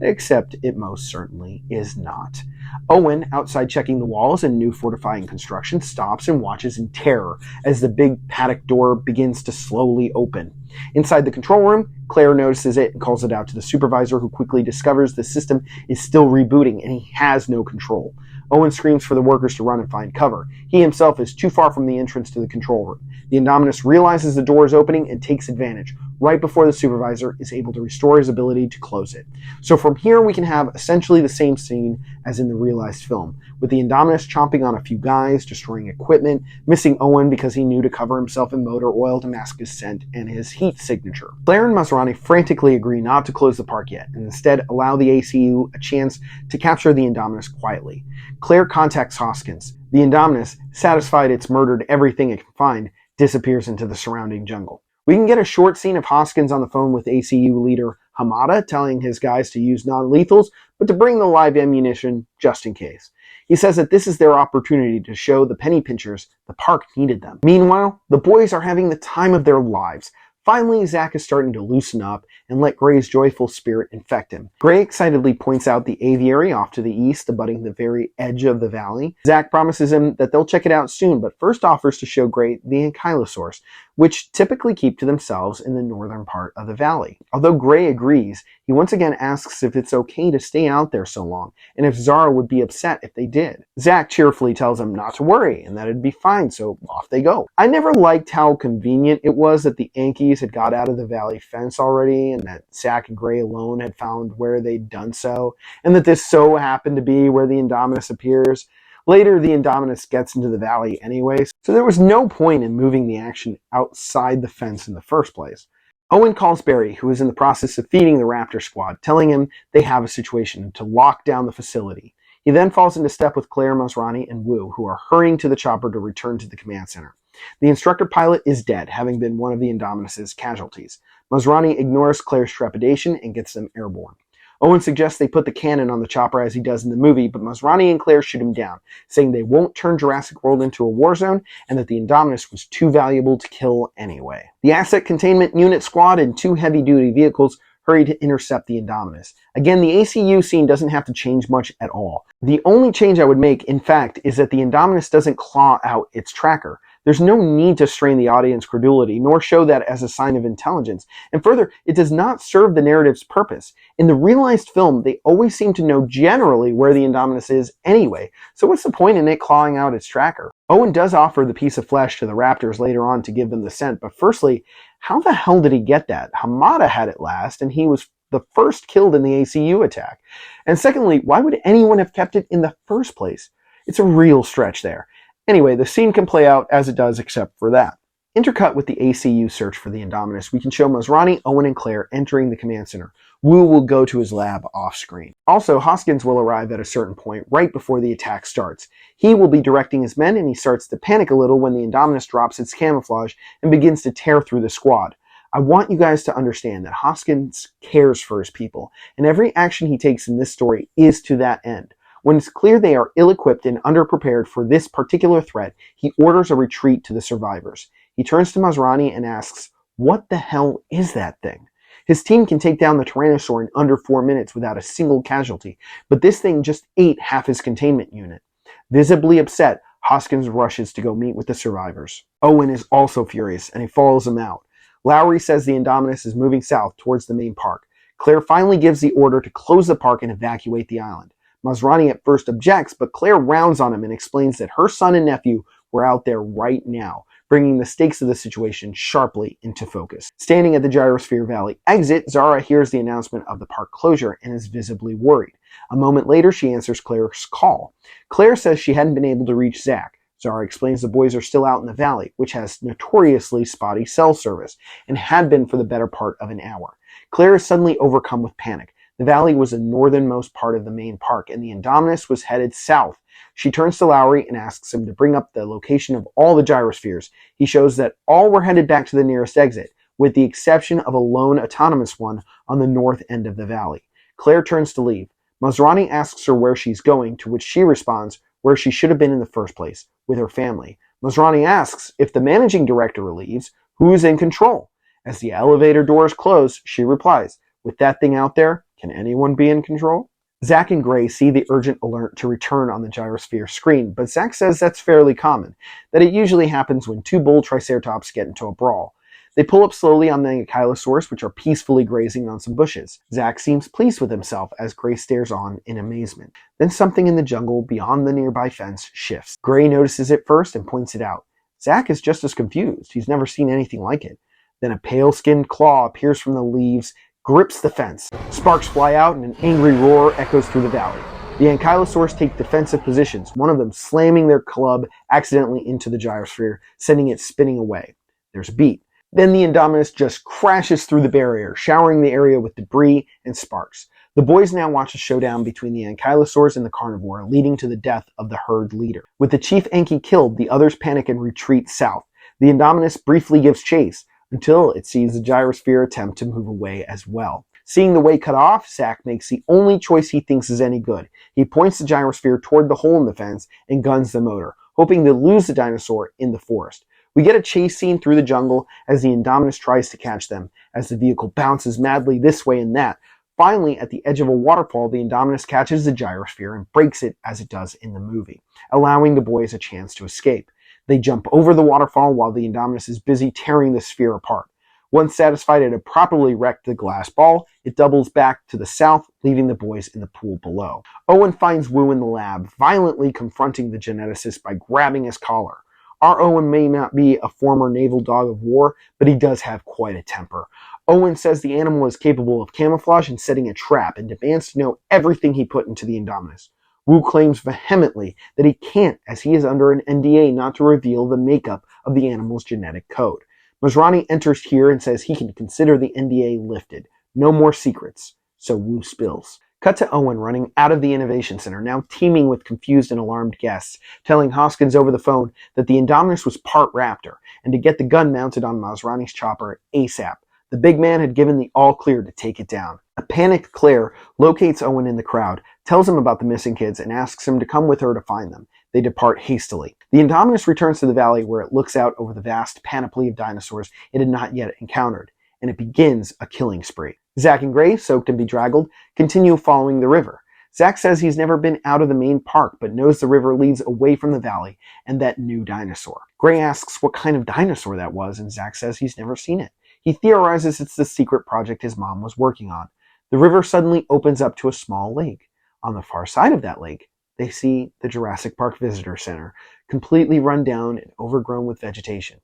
Except it most certainly is not. Owen, outside checking the walls and new fortifying construction, stops and watches in terror as the big paddock door begins to slowly open. Inside the control room, Claire notices it and calls it out to the supervisor, who quickly discovers the system is still rebooting and he has no control. Owen screams for the workers to run and find cover. He himself is too far from the entrance to the control room. The Indominus realizes the door is opening and takes advantage, right before the supervisor is able to restore his ability to close it. So from here we can have essentially the same scene as in the realized film, with the Indominus chomping on a few guys, destroying equipment, missing Owen because he knew to cover himself in motor oil to mask his scent and his heat signature. Claire and Masrani frantically agree not to close the park yet, and instead allow the ACU a chance to capture the Indominus quietly. Claire contacts Hoskins. The Indominus, satisfied it's murdered everything it can find, disappears into the surrounding jungle. We can get a short scene of Hoskins on the phone with ACU leader Hamada, telling his guys to use non-lethals, but to bring the live ammunition just in case. He says that this is their opportunity to show the penny pinchers the park needed them. Meanwhile, the boys are having the time of their lives. Finally, Zach is starting to loosen up and let Gray's joyful spirit infect him. Gray excitedly points out the aviary off to the east, abutting the very edge of the valley. Zach promises him that they'll check it out soon, but first offers to show Gray the ankylosaurs, which typically keep to themselves in the northern part of the valley. Although Gray agrees, he once again asks if it's okay to stay out there so long, and if Zara would be upset if they did. Zach cheerfully tells him not to worry, and that it'd be fine, so off they go. I never liked how convenient it was that the Yankees had got out of the valley fence already, and that Zach and Gray alone had found where they'd done so, and that this so happened to be where the Indominus appears. Later, the Indominus gets into the valley anyway, so there was no point in moving the action outside the fence in the first place. Owen calls Barry, who is in the process of feeding the Raptor squad, telling him they have a situation to lock down the facility. He then falls into step with Claire, Masrani, and Wu, who are hurrying to the chopper to return to the command center. The instructor pilot is dead, having been one of the Indominus' casualties. Masrani ignores Claire's trepidation and gets them airborne. Owen suggests they put the cannon on the chopper as he does in the movie, but Masrani and Claire shoot him down, saying they won't turn Jurassic World into a war zone and that the Indominus was too valuable to kill anyway. The Asset Containment Unit squad and 2 heavy-duty vehicles hurry to intercept the Indominus. Again, the ACU scene doesn't have to change much at all. The only change I would make, in fact, is that the Indominus doesn't claw out its tracker. There's no need to strain the audience credulity, nor show that as a sign of intelligence. And further, it does not serve the narrative's purpose. In the realized film, they always seem to know generally where the Indominus is anyway, so what's the point in it clawing out its tracker? Owen does offer the piece of flesh to the Raptors later on to give them the scent, but firstly, how the hell did he get that? Hamada had it last, and he was the first killed in the ACU attack. And secondly, why would anyone have kept it in the first place? It's a real stretch there. Anyway, the scene can play out as it does except for that. Intercut with the ACU search for the Indominus, we can show Masrani, Owen, and Claire entering the command center. Wu will go to his lab off-screen. Also, Hoskins will arrive at a certain point right before the attack starts. He will be directing his men, and he starts to panic a little when the Indominus drops its camouflage and begins to tear through the squad. I want you guys to understand that Hoskins cares for his people, and every action he takes in this story is to that end. When it's clear they are ill-equipped and underprepared for this particular threat, he orders a retreat to the survivors. He turns to Masrani and asks, "What the hell is that thing?" His team can take down the Tyrannosaur in under 4 minutes without a single casualty, but this thing just ate half his containment unit. Visibly upset, Hoskins rushes to go meet with the survivors. Owen is also furious, and he follows him out. Lowry says the Indominus is moving south towards the main park. Claire finally gives the order to close the park and evacuate the island. Masrani at first objects, but Claire rounds on him and explains that her son and nephew were out there right now, bringing the stakes of the situation sharply into focus. Standing at the Gyrosphere Valley exit, Zara hears the announcement of the park closure and is visibly worried. A moment later, she answers Claire's call. Claire says she hadn't been able to reach Zach. Zara explains the boys are still out in the valley, which has notoriously spotty cell service, and had been for the better part of an hour. Claire is suddenly overcome with panic. The valley was the northernmost part of the main park, and the Indominus was headed south. She turns to Lowry and asks him to bring up the location of all the gyrospheres. He shows that all were headed back to the nearest exit, with the exception of a lone autonomous one on the north end of the valley. Claire turns to leave. Masrani asks her where she's going, to which she responds where she should have been in the first place, with her family. Masrani asks if the managing director leaves, who's in control? As the elevator doors close, she replies, "With that thing out there, can anyone be in control?" Zach and Gray see the urgent alert to return on the gyrosphere screen, but Zach says that's fairly common, that it usually happens when 2 bull triceratops get into a brawl. They pull up slowly on the ankylosaurs, which are peacefully grazing on some bushes. Zach seems pleased with himself as Gray stares on in amazement. Then something in the jungle beyond the nearby fence shifts. Gray notices it first and points it out. Zach is just as confused. He's never seen anything like it. Then a pale-skinned claw appears from the leaves, grips the fence. Sparks fly out and an angry roar echoes through the valley. The ankylosaurs take defensive positions, one of them slamming their club accidentally into the gyrosphere, sending it spinning away. There's a beat. Then the Indominus just crashes through the barrier, showering the area with debris and sparks. The boys now watch a showdown between the ankylosaurs and the carnivore, leading to the death of the herd leader. With the chief Anky killed, the others panic and retreat south. The Indominus briefly gives chase, until it sees the gyrosphere attempt to move away as well. Seeing the way cut off, Zack makes the only choice he thinks is any good. He points the gyrosphere toward the hole in the fence and guns the motor, hoping to lose the dinosaur in the forest. We get a chase scene through the jungle as the Indominus tries to catch them, as the vehicle bounces madly this way and that. Finally, at the edge of a waterfall, the Indominus catches the gyrosphere and breaks it as it does in the movie, allowing the boys a chance to escape. They jump over the waterfall while the Indominus is busy tearing the sphere apart. Once satisfied it had properly wrecked the glass ball, it doubles back to the south, leaving the boys in the pool below. Owen finds Wu in the lab, violently confronting the geneticist by grabbing his collar. Our Owen may not be a former naval dog of war, but he does have quite a temper. Owen says the animal is capable of camouflage and setting a trap, and demands to know everything he put into the Indominus. Wu claims vehemently that he can't, as he is under an NDA not to reveal the makeup of the animal's genetic code. Masrani enters here and says he can consider the NDA lifted. No more secrets. So Wu spills. Cut to Owen running out of the Innovation Center, now teeming with confused and alarmed guests, telling Hoskins over the phone that the Indominus was part raptor, and to get the gun mounted on Masrani's chopper ASAP. The big man had given the all clear to take it down. A panicked Claire locates Owen in the crowd, tells him about the missing kids, and asks him to come with her to find them. They depart hastily. The Indominus returns to the valley where it looks out over the vast panoply of dinosaurs it had not yet encountered, and it begins a killing spree. Zack and Gray, soaked and bedraggled, continue following the river. Zack says he's never been out of the main park, but knows the river leads away from the valley and that new dinosaur. Gray asks what kind of dinosaur that was, and Zack says he's never seen it. He theorizes it's the secret project his mom was working on. The river suddenly opens up to a small lake. On the far side of that lake, they see the Jurassic Park Visitor Center, completely run down and overgrown with vegetation.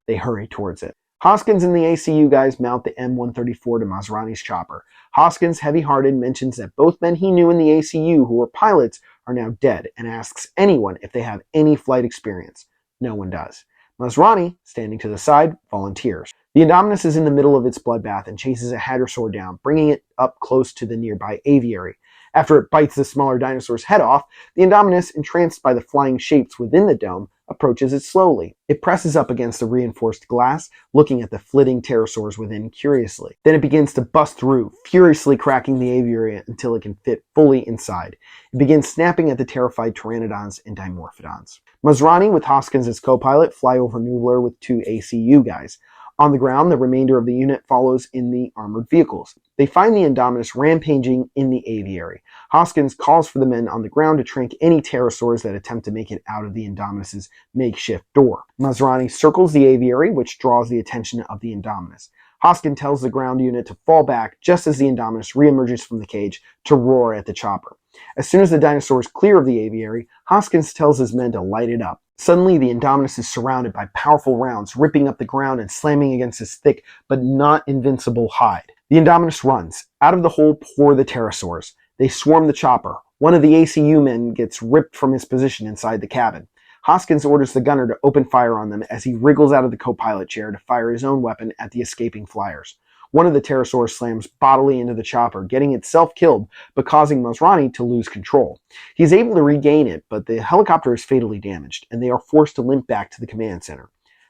They hurry towards it. Hoskins and the ACU guys mount the M134 to Masrani's chopper. Hoskins, heavy-hearted, mentions that both men he knew in the ACU who were pilots are now dead, and asks anyone if they have any flight experience. No one does. Masrani, standing to the side, volunteers. The Indominus is in the middle of its bloodbath and chases a hadrosaur down, bringing it up close to the nearby aviary. After it bites the smaller dinosaur's head off, the Indominus, entranced by the flying shapes within the dome, approaches it slowly. It presses up against the reinforced glass, looking at the flitting pterosaurs within curiously. Then it begins to bust through, furiously cracking the aviary until it can fit fully inside. It begins snapping at the terrified pteranodons and dimorphodons. Masrani, with Hoskins as co-pilot, fly over Nubler with two ACU guys. On the ground, the remainder of the unit follows in the armored vehicles. They find the Indominus rampaging in the aviary. Hoskins calls for the men on the ground to trank any pterosaurs that attempt to make it out of the Indominus's makeshift door. Masrani circles the aviary, which draws the attention of the Indominus. Hoskins tells the ground unit to fall back just as the Indominus reemerges from the cage to roar at the chopper. As soon as the dinosaur is clear of the aviary, Hoskins tells his men to light it up. Suddenly, the Indominus is surrounded by powerful rounds, ripping up the ground and slamming against his thick but not invincible hide. The Indominus runs. Out of the hole pour the pterosaurs. They swarm the chopper. One of the ACU men gets ripped from his position inside the cabin. Hoskins orders the gunner to open fire on them as he wriggles out of the co-pilot chair to fire his own weapon at the escaping flyers. One of the pterosaurs slams bodily into the chopper, getting itself killed, but causing Masrani to lose control. He's able to regain it, but the helicopter is fatally damaged, and they are forced to limp back to the command center.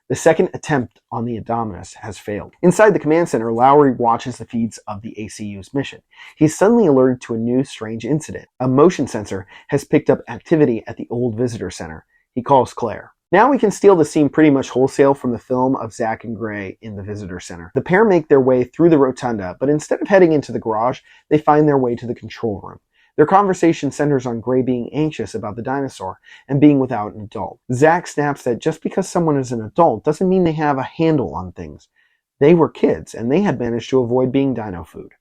The second attempt on the Indominus has failed. Inside the command center, Lowry watches the feeds of the ACU's mission. He's suddenly alerted to a new strange incident. A motion sensor has picked up activity at the old visitor center. He calls Claire. Now we can steal the scene pretty much wholesale from the film of Zack and Gray in the visitor center. The pair make their way through the rotunda, but instead of heading into the garage, they find their way to the control room. Their conversation centers on Gray being anxious about the dinosaur and being without an adult. Zack snaps that just because someone is an adult doesn't mean they have a handle on things. They were kids, and they had managed to avoid being dino food.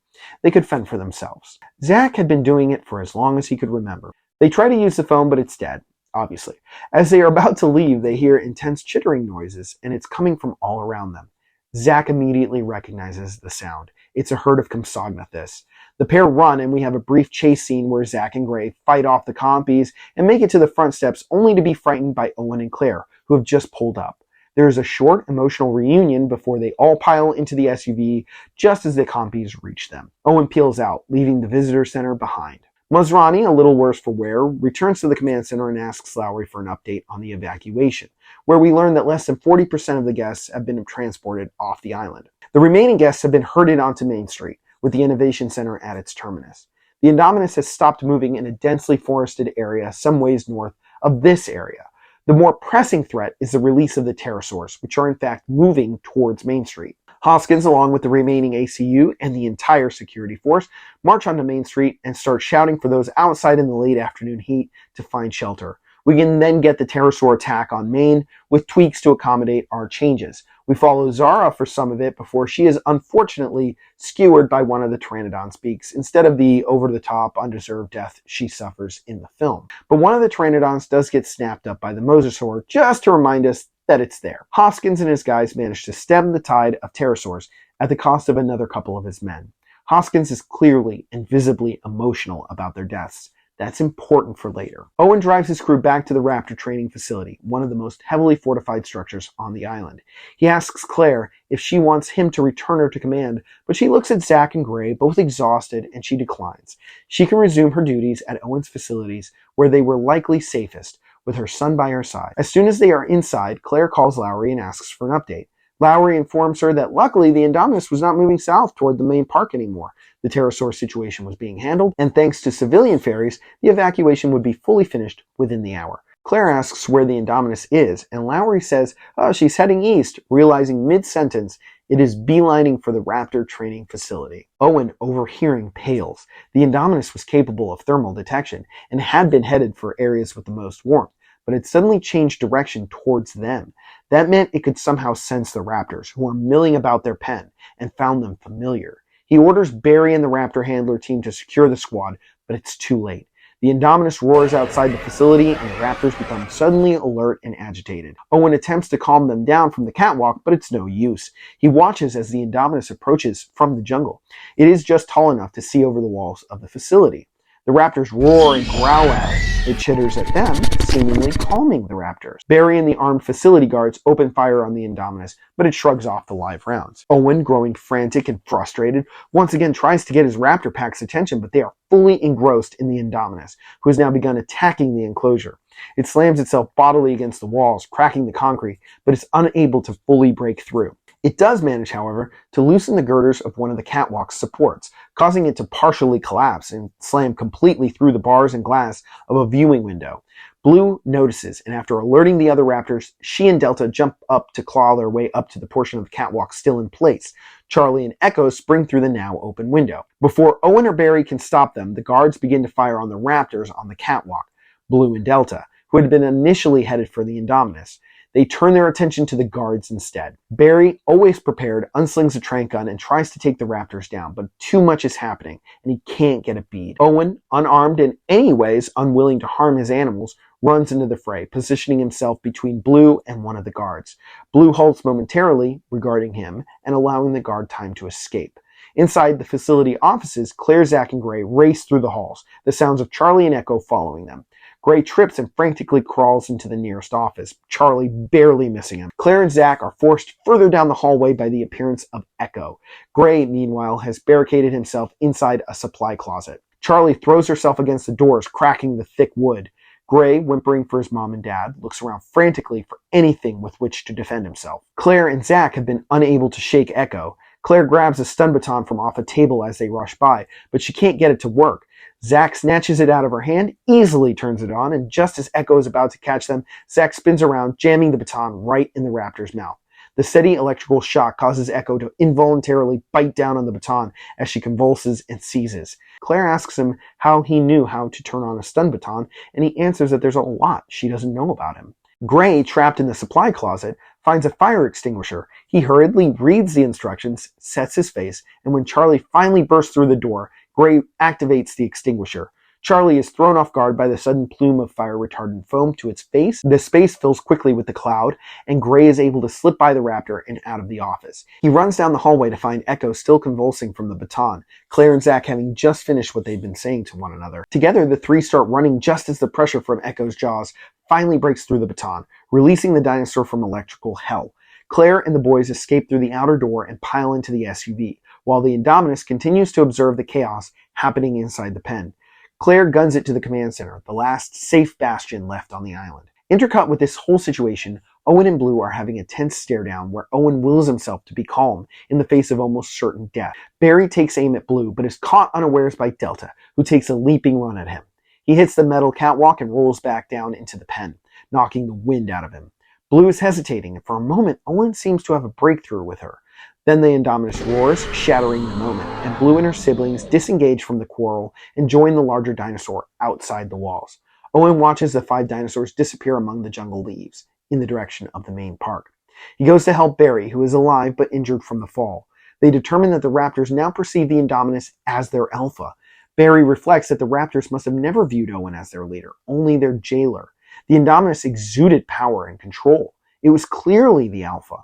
They could fend for themselves. Zack had been doing it for as long as he could remember. They try to use the phone, but it's dead. Obviously. As they are about to leave, they hear intense chittering noises, and it's coming from all around them. Zack immediately recognizes the sound. It's a herd of Compsognathus. The pair run, and we have a brief chase scene where Zack and Gray fight off the compies and make it to the front steps, only to be frightened by Owen and Claire, who have just pulled up. There is a short, emotional reunion before they all pile into the SUV just as the compies reach them. Owen peels out, leaving the visitor center behind. Masrani, a little worse for wear, returns to the command center and asks Lowry for an update on the evacuation, where we learn that less than 40% of the guests have been transported off the island. The remaining guests have been herded onto Main Street. with the Innovation Center at its terminus. The Indominus has stopped moving in a densely forested area some ways north of this area. The more pressing threat is the release of the pterosaurs, which are in fact moving towards Main Street. Hoskins, along with the remaining ACU and the entire security force, march onto Main Street and start shouting for those outside in the late afternoon heat to find shelter. We can then get the pterosaur attack on Main with tweaks to accommodate our changes. We follow Zara for some of it before she is unfortunately skewered by one of the Pteranodon's beaks instead of the over-the-top, undeserved death she suffers in the film. But one of the Pteranodons does get snapped up by the mosasaur just to remind us that it's there. Hoskins and his guys manage to stem the tide of pterosaurs at the cost of another couple of his men. Hoskins is clearly and visibly emotional about their deaths. That's important for later. Owen drives his crew back to the Raptor training facility, one of the most heavily fortified structures on the island. He asks Claire if she wants him to return her to command, but she looks at Zach and Gray, both exhausted, and she declines. She can resume her duties at Owen's facilities, where they were likely safest, with her son by her side. As soon as they are inside, Claire calls Lowry and asks for an update. Lowry informs her that luckily the Indominus was not moving south toward the main park anymore. The pterosaur situation was being handled, and thanks to civilian ferries, the evacuation would be fully finished within the hour. Claire asks where the Indominus is, and Lowry says, she's heading east, realizing mid-sentence it is beelining for the Raptor training facility. Owen, overhearing, pales. The Indominus was capable of thermal detection, and had been headed for areas with the most warmth, but it suddenly changed direction towards them. That meant it could somehow sense the raptors, who are milling about their pen, and found them familiar. He orders Barry and the Raptor handler team to secure the squad, but it's too late. The Indominus roars outside the facility, and the raptors become suddenly alert and agitated. Owen attempts to calm them down from the catwalk, but it's no use. He watches as the Indominus approaches from the jungle. It is just tall enough to see over the walls of the facility. The raptors roar and growl at it. It chitters at them, seemingly calming the raptors. Barry and the armed facility guards open fire on the Indominus, but it shrugs off the live rounds. Owen, growing frantic and frustrated, once again tries to get his raptor pack's attention, but they are fully engrossed in the Indominus, who has now begun attacking the enclosure. It slams itself bodily against the walls, cracking the concrete, but is unable to fully break through. It does manage, however, to loosen the girders of one of the catwalk's supports, causing it to partially collapse and slam completely through the bars and glass of a viewing window. Blue notices, and after alerting the other raptors, she and Delta jump up to claw their way up to the portion of the catwalk still in place. Charlie and Echo spring through the now open window. Before Owen or Barry can stop them, the guards begin to fire on the raptors on the catwalk, Blue and Delta, who had been initially headed for the Indominus. They turn their attention to the guards instead. Barry, always prepared, unslings a tranq gun and tries to take the raptors down, but too much is happening, and he can't get a bead. Owen, unarmed and anyways unwilling to harm his animals, runs into the fray, positioning himself between Blue and one of the guards. Blue halts momentarily, regarding him, and allowing the guard time to escape. Inside the facility offices, Claire, Zach, and Gray race through the halls, the sounds of Charlie and Echo following them. Gray trips and frantically crawls into the nearest office, Charlie barely missing him. Claire and Zach are forced further down the hallway by the appearance of Echo. Gray, meanwhile, has barricaded himself inside a supply closet. Charlie throws herself against the doors, cracking the thick wood. Gray, whimpering for his mom and dad, looks around frantically for anything with which to defend himself. Claire and Zach have been unable to shake Echo. Claire grabs a stun baton from off a table as they rush by, but she can't get it to work. Zach snatches it out of her hand, easily turns it on, and just as Echo is about to catch them, Zach spins around, jamming the baton right in the raptor's mouth. The steady electrical shock causes Echo to involuntarily bite down on the baton as she convulses and seizes. Claire asks him how he knew how to turn on a stun baton, and he answers that there's a lot she doesn't know about him. Gray, trapped in the supply closet, finds a fire extinguisher. He hurriedly reads the instructions, sets his face, and when Charlie finally bursts through the door, Gray activates the extinguisher. Charlie is thrown off guard by the sudden plume of fire-retardant foam to its face. The space fills quickly with the cloud, and Gray is able to slip by the raptor and out of the office. He runs down the hallway to find Echo still convulsing from the baton, Claire and Zach having just finished what they'd been saying to one another. Together, the three start running just as the pressure from Echo's jaws finally breaks through the baton, releasing the dinosaur from electrical hell. Claire and the boys escape through the outer door and pile into the SUV, while the Indominus continues to observe the chaos happening inside the pen. Claire guns it to the command center, the last safe bastion left on the island. Intercut with this whole situation, Owen and Blue are having a tense stare down where Owen wills himself to be calm in the face of almost certain death. Barry takes aim at Blue but is caught unawares by Delta, who takes a leaping run at him. He hits the metal catwalk and rolls back down into the pen, knocking the wind out of him. Blue is hesitating, and for a moment Owen seems to have a breakthrough with her. Then the Indominus roars, shattering the moment, and Blue and her siblings disengage from the quarrel and join the larger dinosaur outside the walls. Owen watches the 5 dinosaurs disappear among the jungle leaves, in the direction of the main park. He goes to help Barry, who is alive but injured from the fall. They determine that the raptors now perceive the Indominus as their alpha. Barry reflects that the raptors must have never viewed Owen as their leader, only their jailer. The Indominus exuded power and control. It was clearly the alpha.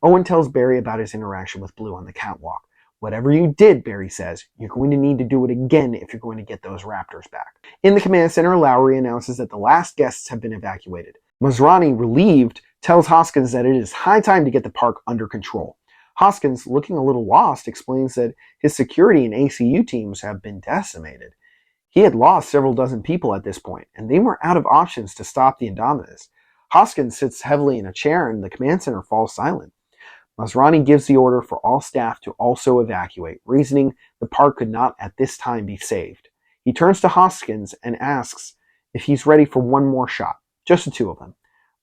Owen tells Barry about his interaction with Blue on the catwalk. Whatever you did, Barry says, you're going to need to do it again if you're going to get those raptors back. In the command center, Lowry announces that the last guests have been evacuated. Masrani, relieved, tells Hoskins that it is high time to get the park under control. Hoskins, looking a little lost, explains that his security and ACU teams have been decimated. He had lost several dozen people at this point, and they were out of options to stop the Indominus. Hoskins sits heavily in a chair, and the command center falls silent. Masrani gives the order for all staff to also evacuate, reasoning the park could not at this time be saved. He turns to Hoskins and asks if he's ready for one more shot, just the 2 of them.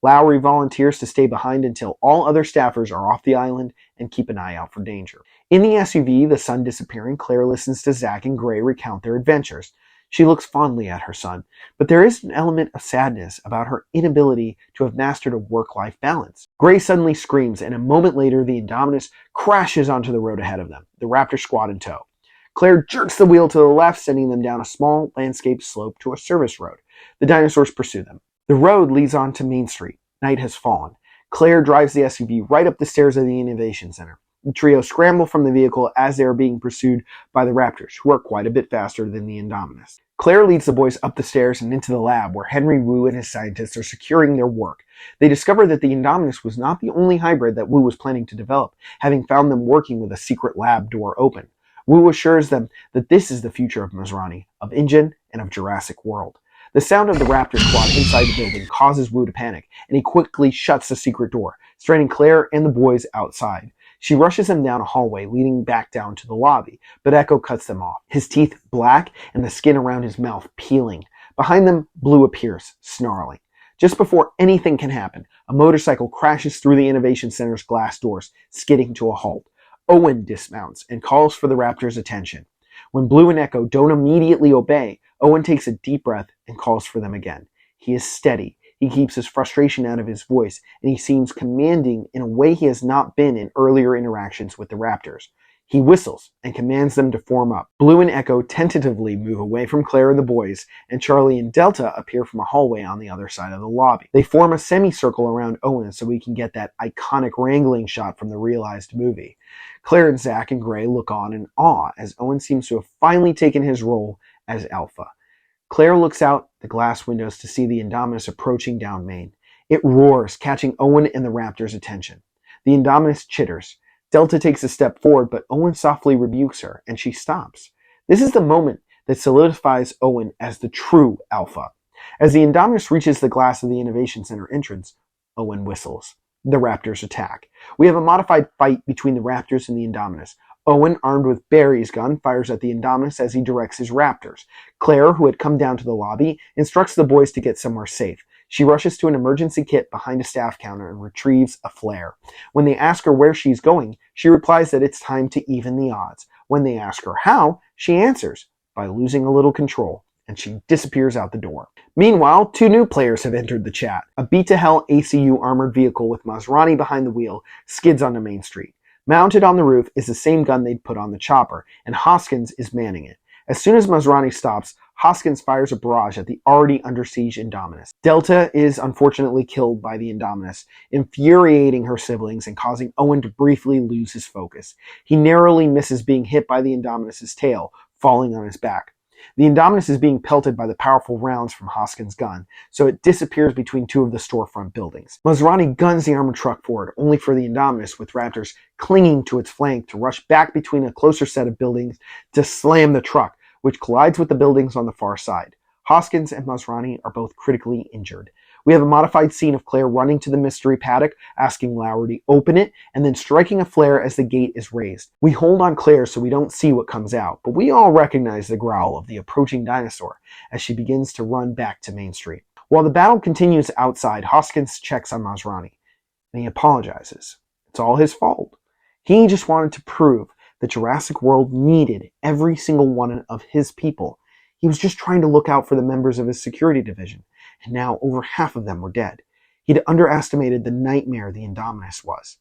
Lowry volunteers to stay behind until all other staffers are off the island and keep an eye out for danger. In the SUV, the sun disappearing, Claire listens to Zach and Gray recount their adventures. She looks fondly at her son, but there is an element of sadness about her inability to have mastered a work-life balance. Gray suddenly screams, and a moment later the Indominus crashes onto the road ahead of them, the Raptor squad in tow. Claire jerks the wheel to the left, sending them down a small landscape slope to a service road. The dinosaurs pursue them. The road leads on to Main Street. Night has fallen. Claire drives the SUV right up the stairs of the Innovation Center. The trio scramble from the vehicle as they are being pursued by the Raptors, who are quite a bit faster than the Indominus. Claire leads the boys up the stairs and into the lab, where Henry Wu and his scientists are securing their work. They discover that the Indominus was not the only hybrid that Wu was planning to develop, having found them working with a secret lab door open. Wu assures them that this is the future of Masrani, of InGen, and of Jurassic World. The sound of the Raptor squad inside the building causes Wu to panic, and he quickly shuts the secret door, stranding Claire and the boys outside. She rushes them down a hallway leading back down to the lobby, but Echo cuts them off, his teeth black and the skin around his mouth peeling. Behind them, Blue appears, snarling. Just before anything can happen, a motorcycle crashes through the Innovation Center's glass doors, skidding to a halt. Owen dismounts and calls for the Raptors' attention. When Blue and Echo don't immediately obey, Owen takes a deep breath and calls for them again. He is steady. He keeps his frustration out of his voice, and he seems commanding in a way he has not been in earlier interactions with the Raptors. He whistles and commands them to form up. Blue and Echo tentatively move away from Claire and the boys, and Charlie and Delta appear from a hallway on the other side of the lobby. They form a semicircle around Owen so we can get that iconic wrangling shot from the realized movie. Claire and Zach and Gray look on in awe as Owen seems to have finally taken his role as Alpha. Claire looks out the glass windows to see the Indominus approaching down Main. It roars, catching Owen and the Raptors' attention. The Indominus chitters. Delta takes a step forward, but Owen softly rebukes her, and she stops. This is the moment that solidifies Owen as the true Alpha. As the Indominus reaches the glass of the Innovation Center entrance, Owen whistles. The Raptors attack. We have a modified fight between the Raptors and the Indominus. Owen, armed with Barry's gun, fires at the Indominus as he directs his Raptors. Claire, who had come down to the lobby, instructs the boys to get somewhere safe. She rushes to an emergency kit behind a staff counter and retrieves a flare. When they ask her where she's going, she replies that it's time to even the odds. When they ask her how, she answers, by losing a little control, and she disappears out the door. Meanwhile, 2 new players have entered the chat. A beat-to-hell ACU armored vehicle with Masrani behind the wheel skids onto Main Street. Mounted on the roof is the same gun they'd put on the chopper, and Hoskins is manning it. As soon as Masrani stops, Hoskins fires a barrage at the already under siege Indominus. Delta is unfortunately killed by the Indominus, infuriating her siblings and causing Owen to briefly lose his focus. He narrowly misses being hit by the Indominus' tail, falling on his back. The Indominus is being pelted by the powerful rounds from Hoskins' gun, so it disappears between 2 of the storefront buildings. Masrani guns the armored truck forward, only for the Indominus, with Raptors clinging to its flank, to rush back between a closer set of buildings to slam the truck, which collides with the buildings on the far side. Hoskins and Masrani are both critically injured. We have a modified scene of Claire running to the mystery paddock, asking Lowry to open it, and then striking a flare as the gate is raised. We hold on Claire so we don't see what comes out, but we all recognize the growl of the approaching dinosaur as she begins to run back to Main Street. While the battle continues outside, Hoskins checks on Masrani, and he apologizes. It's all his fault. He just wanted to prove that Jurassic World needed every single one of his people. He was just trying to look out for the members of his security division, and now over half of them were dead. He'd underestimated the nightmare the Indominus was.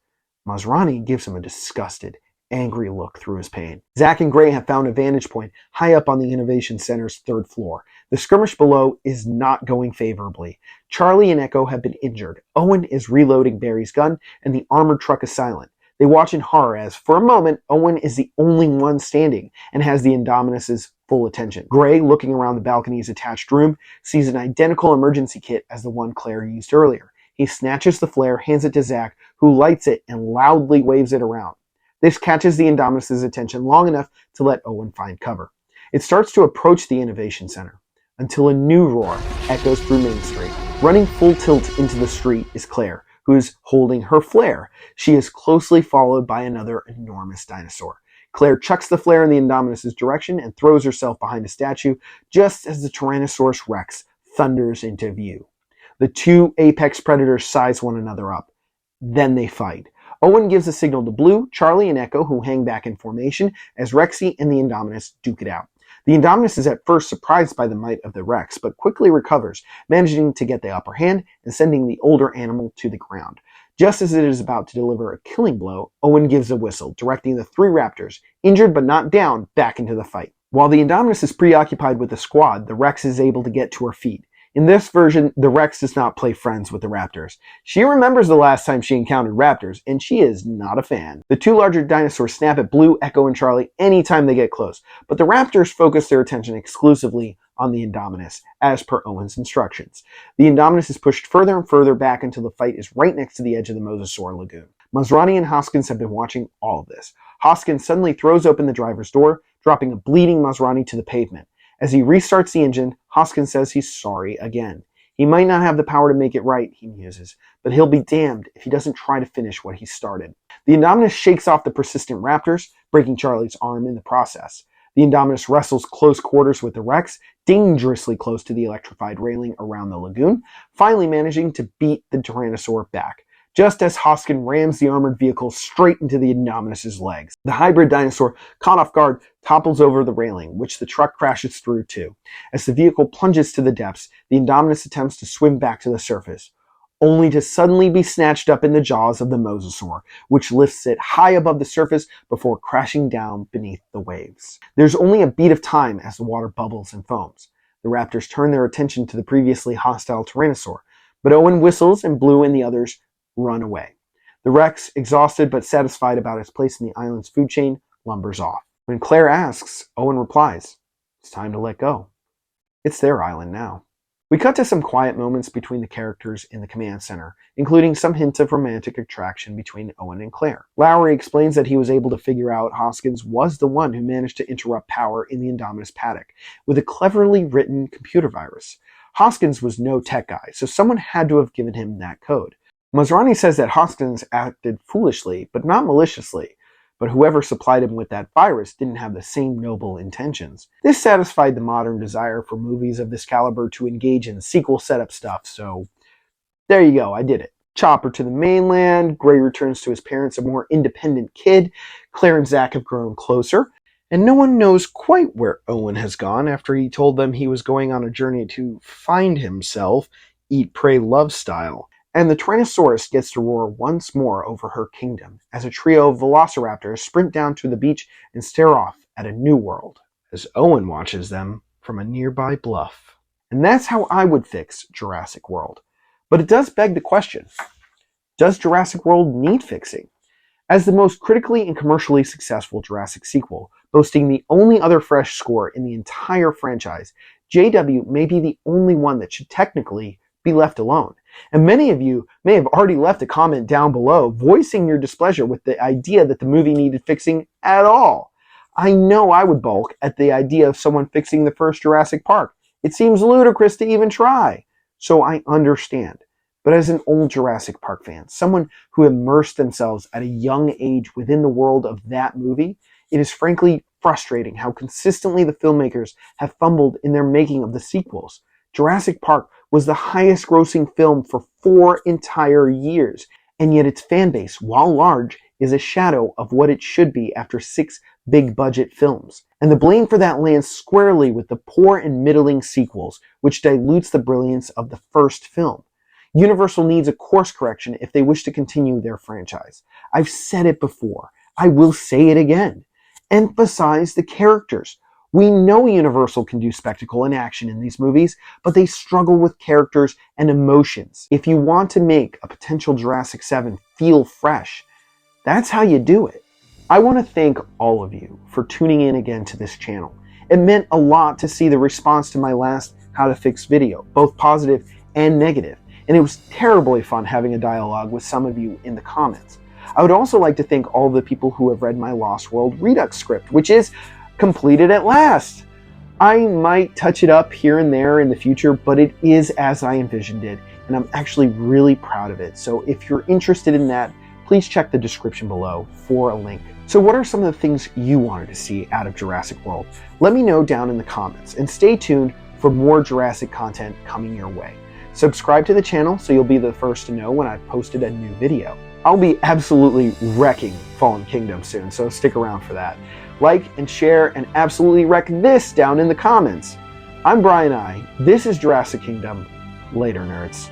Masrani gives him a disgusted, angry look through his pain. Zach and Gray have found a vantage point high up on the Innovation Center's 3rd floor. The skirmish below is not going favorably. Charlie and Echo have been injured. Owen is reloading Barry's gun, and the armored truck is silent. They watch in horror as, for a moment, Owen is the only one standing and has the Indominus's full attention. Gray, looking around the balcony's attached room, sees an identical emergency kit as the one Claire used earlier. He snatches the flare, hands it to Zach, who lights it and loudly waves it around. This catches the Indominus's attention long enough to let Owen find cover. It starts to approach the Innovation Center, until a new roar echoes through Main Street. Running full tilt into the street is Claire, who is holding her flare. She is closely followed by another enormous dinosaur. Claire chucks the flare in the Indominus's direction and throws herself behind a statue just as the Tyrannosaurus Rex thunders into view. The two apex predators size one another up. Then they fight. Owen gives a signal to Blue, Charlie, and Echo, who hang back in formation as Rexy and the Indominus duke it out. The Indominus is at first surprised by the might of the Rex, but quickly recovers, managing to get the upper hand and sending the older animal to the ground. Just as it is about to deliver a killing blow, Owen gives a whistle, directing the 3 raptors, injured but not down, back into the fight. While the Indominus is preoccupied with the squad, the Rex is able to get to her feet. In this version, the Rex does not play friends with the raptors. She remembers the last time she encountered raptors, and she is not a fan. The 2 larger dinosaurs snap at Blue, Echo, and Charlie anytime they get close, but the raptors focus their attention exclusively on the Indominus, as per Owen's instructions. The Indominus is pushed further and further back until the fight is right next to the edge of the Mosasaur Lagoon. Masrani and Hoskins have been watching all of this. Hoskins suddenly throws open the driver's door, dropping a bleeding Masrani to the pavement. As he restarts the engine, Hoskins says he's sorry again. He might not have the power to make it right, he muses, but he'll be damned if he doesn't try to finish what he started. The Indominus shakes off the persistent raptors, breaking Charlie's arm in the process. The Indominus wrestles close quarters with the Rex, dangerously close to the electrified railing around the lagoon, finally managing to beat the Tyrannosaur back, just as Hoskins rams the armored vehicle straight into the Indominus's legs. The hybrid dinosaur, caught off guard, topples over the railing, which the truck crashes through too. As the vehicle plunges to the depths, the Indominus attempts to swim back to the surface, only to suddenly be snatched up in the jaws of the Mosasaur, which lifts it high above the surface before crashing down beneath the waves. There's only a beat of time as the water bubbles and foams. The raptors turn their attention to the previously hostile Tyrannosaur, but Owen whistles and Blue and the others run away. The Rex, exhausted but satisfied about its place in the island's food chain, lumbers off. When Claire asks, Owen replies, "It's time to let go. It's their island now." We cut to some quiet moments between the characters in the command center, including some hints of romantic attraction between Owen and Claire. Lowry explains that he was able to figure out Hoskins was the one who managed to interrupt power in the Indominus paddock with a cleverly written computer virus. Hoskins was no tech guy, so someone had to have given him that code. Masrani says that Hoskins acted foolishly, but not maliciously, but whoever supplied him with that virus didn't have the same noble intentions. This satisfied the modern desire for movies of this caliber to engage in sequel setup stuff, so there you go, I did it. Chopper to the mainland, Gray returns to his parents, a more independent kid, Claire and Zach have grown closer, and no one knows quite where Owen has gone after he told them he was going on a journey to find himself, eat, pray, love style. And the Tyrannosaurus gets to roar once more over her kingdom as a trio of velociraptors sprint down to the beach and stare off at a new world as Owen watches them from a nearby bluff. And that's how I would fix Jurassic World. But it does beg the question, does Jurassic World need fixing? As the most critically and commercially successful Jurassic sequel, boasting the only other fresh score in the entire franchise, JW may be the only one that should technically be left alone. And many of you may have already left a comment down below voicing your displeasure with the idea that the movie needed fixing at all. I know I would balk at the idea of someone fixing the first Jurassic Park. It seems ludicrous to even try. so I understand. But as an old Jurassic Park fan, someone who immersed themselves at a young age within the world of that movie, it is frankly frustrating how consistently the filmmakers have fumbled in their making of the sequels. Jurassic Park was the highest grossing film for 4 entire years, and yet its fanbase, while large, is a shadow of what it should be after 6 big budget films. And the blame for that lands squarely with the poor and middling sequels, which dilutes the brilliance of the first film. Universal needs a course correction if they wish to continue their franchise. I've said it before. I will say it again. Emphasize the characters. We know Universal can do spectacle and action in these movies, but they struggle with characters and emotions. If you want to make a potential Jurassic 7 feel fresh, that's how you do it. I want to thank all of you for tuning in again to this channel. It meant a lot to see the response to my last How to Fix video, both positive and negative. And it was terribly fun having a dialogue with some of you in the comments. I would also like to thank all the people who have read my Lost World Redux script, which is completed at last. I might touch it up here and there in the future, but it is as I envisioned it, and I'm actually really proud of it. So if you're interested in that, please check the description below for a link. So what are some of the things you wanted to see out of Jurassic World? Let me know down in the comments, and stay tuned for more Jurassic content coming your way. Subscribe to the channel so you'll be the first to know when I've posted a new video. I'll be absolutely wrecking Fallen Kingdom soon, so stick around for that. Like and share and absolutely wreck this down in the comments. I'm Brian I. This is Jurassic Kingdom. Later, nerds.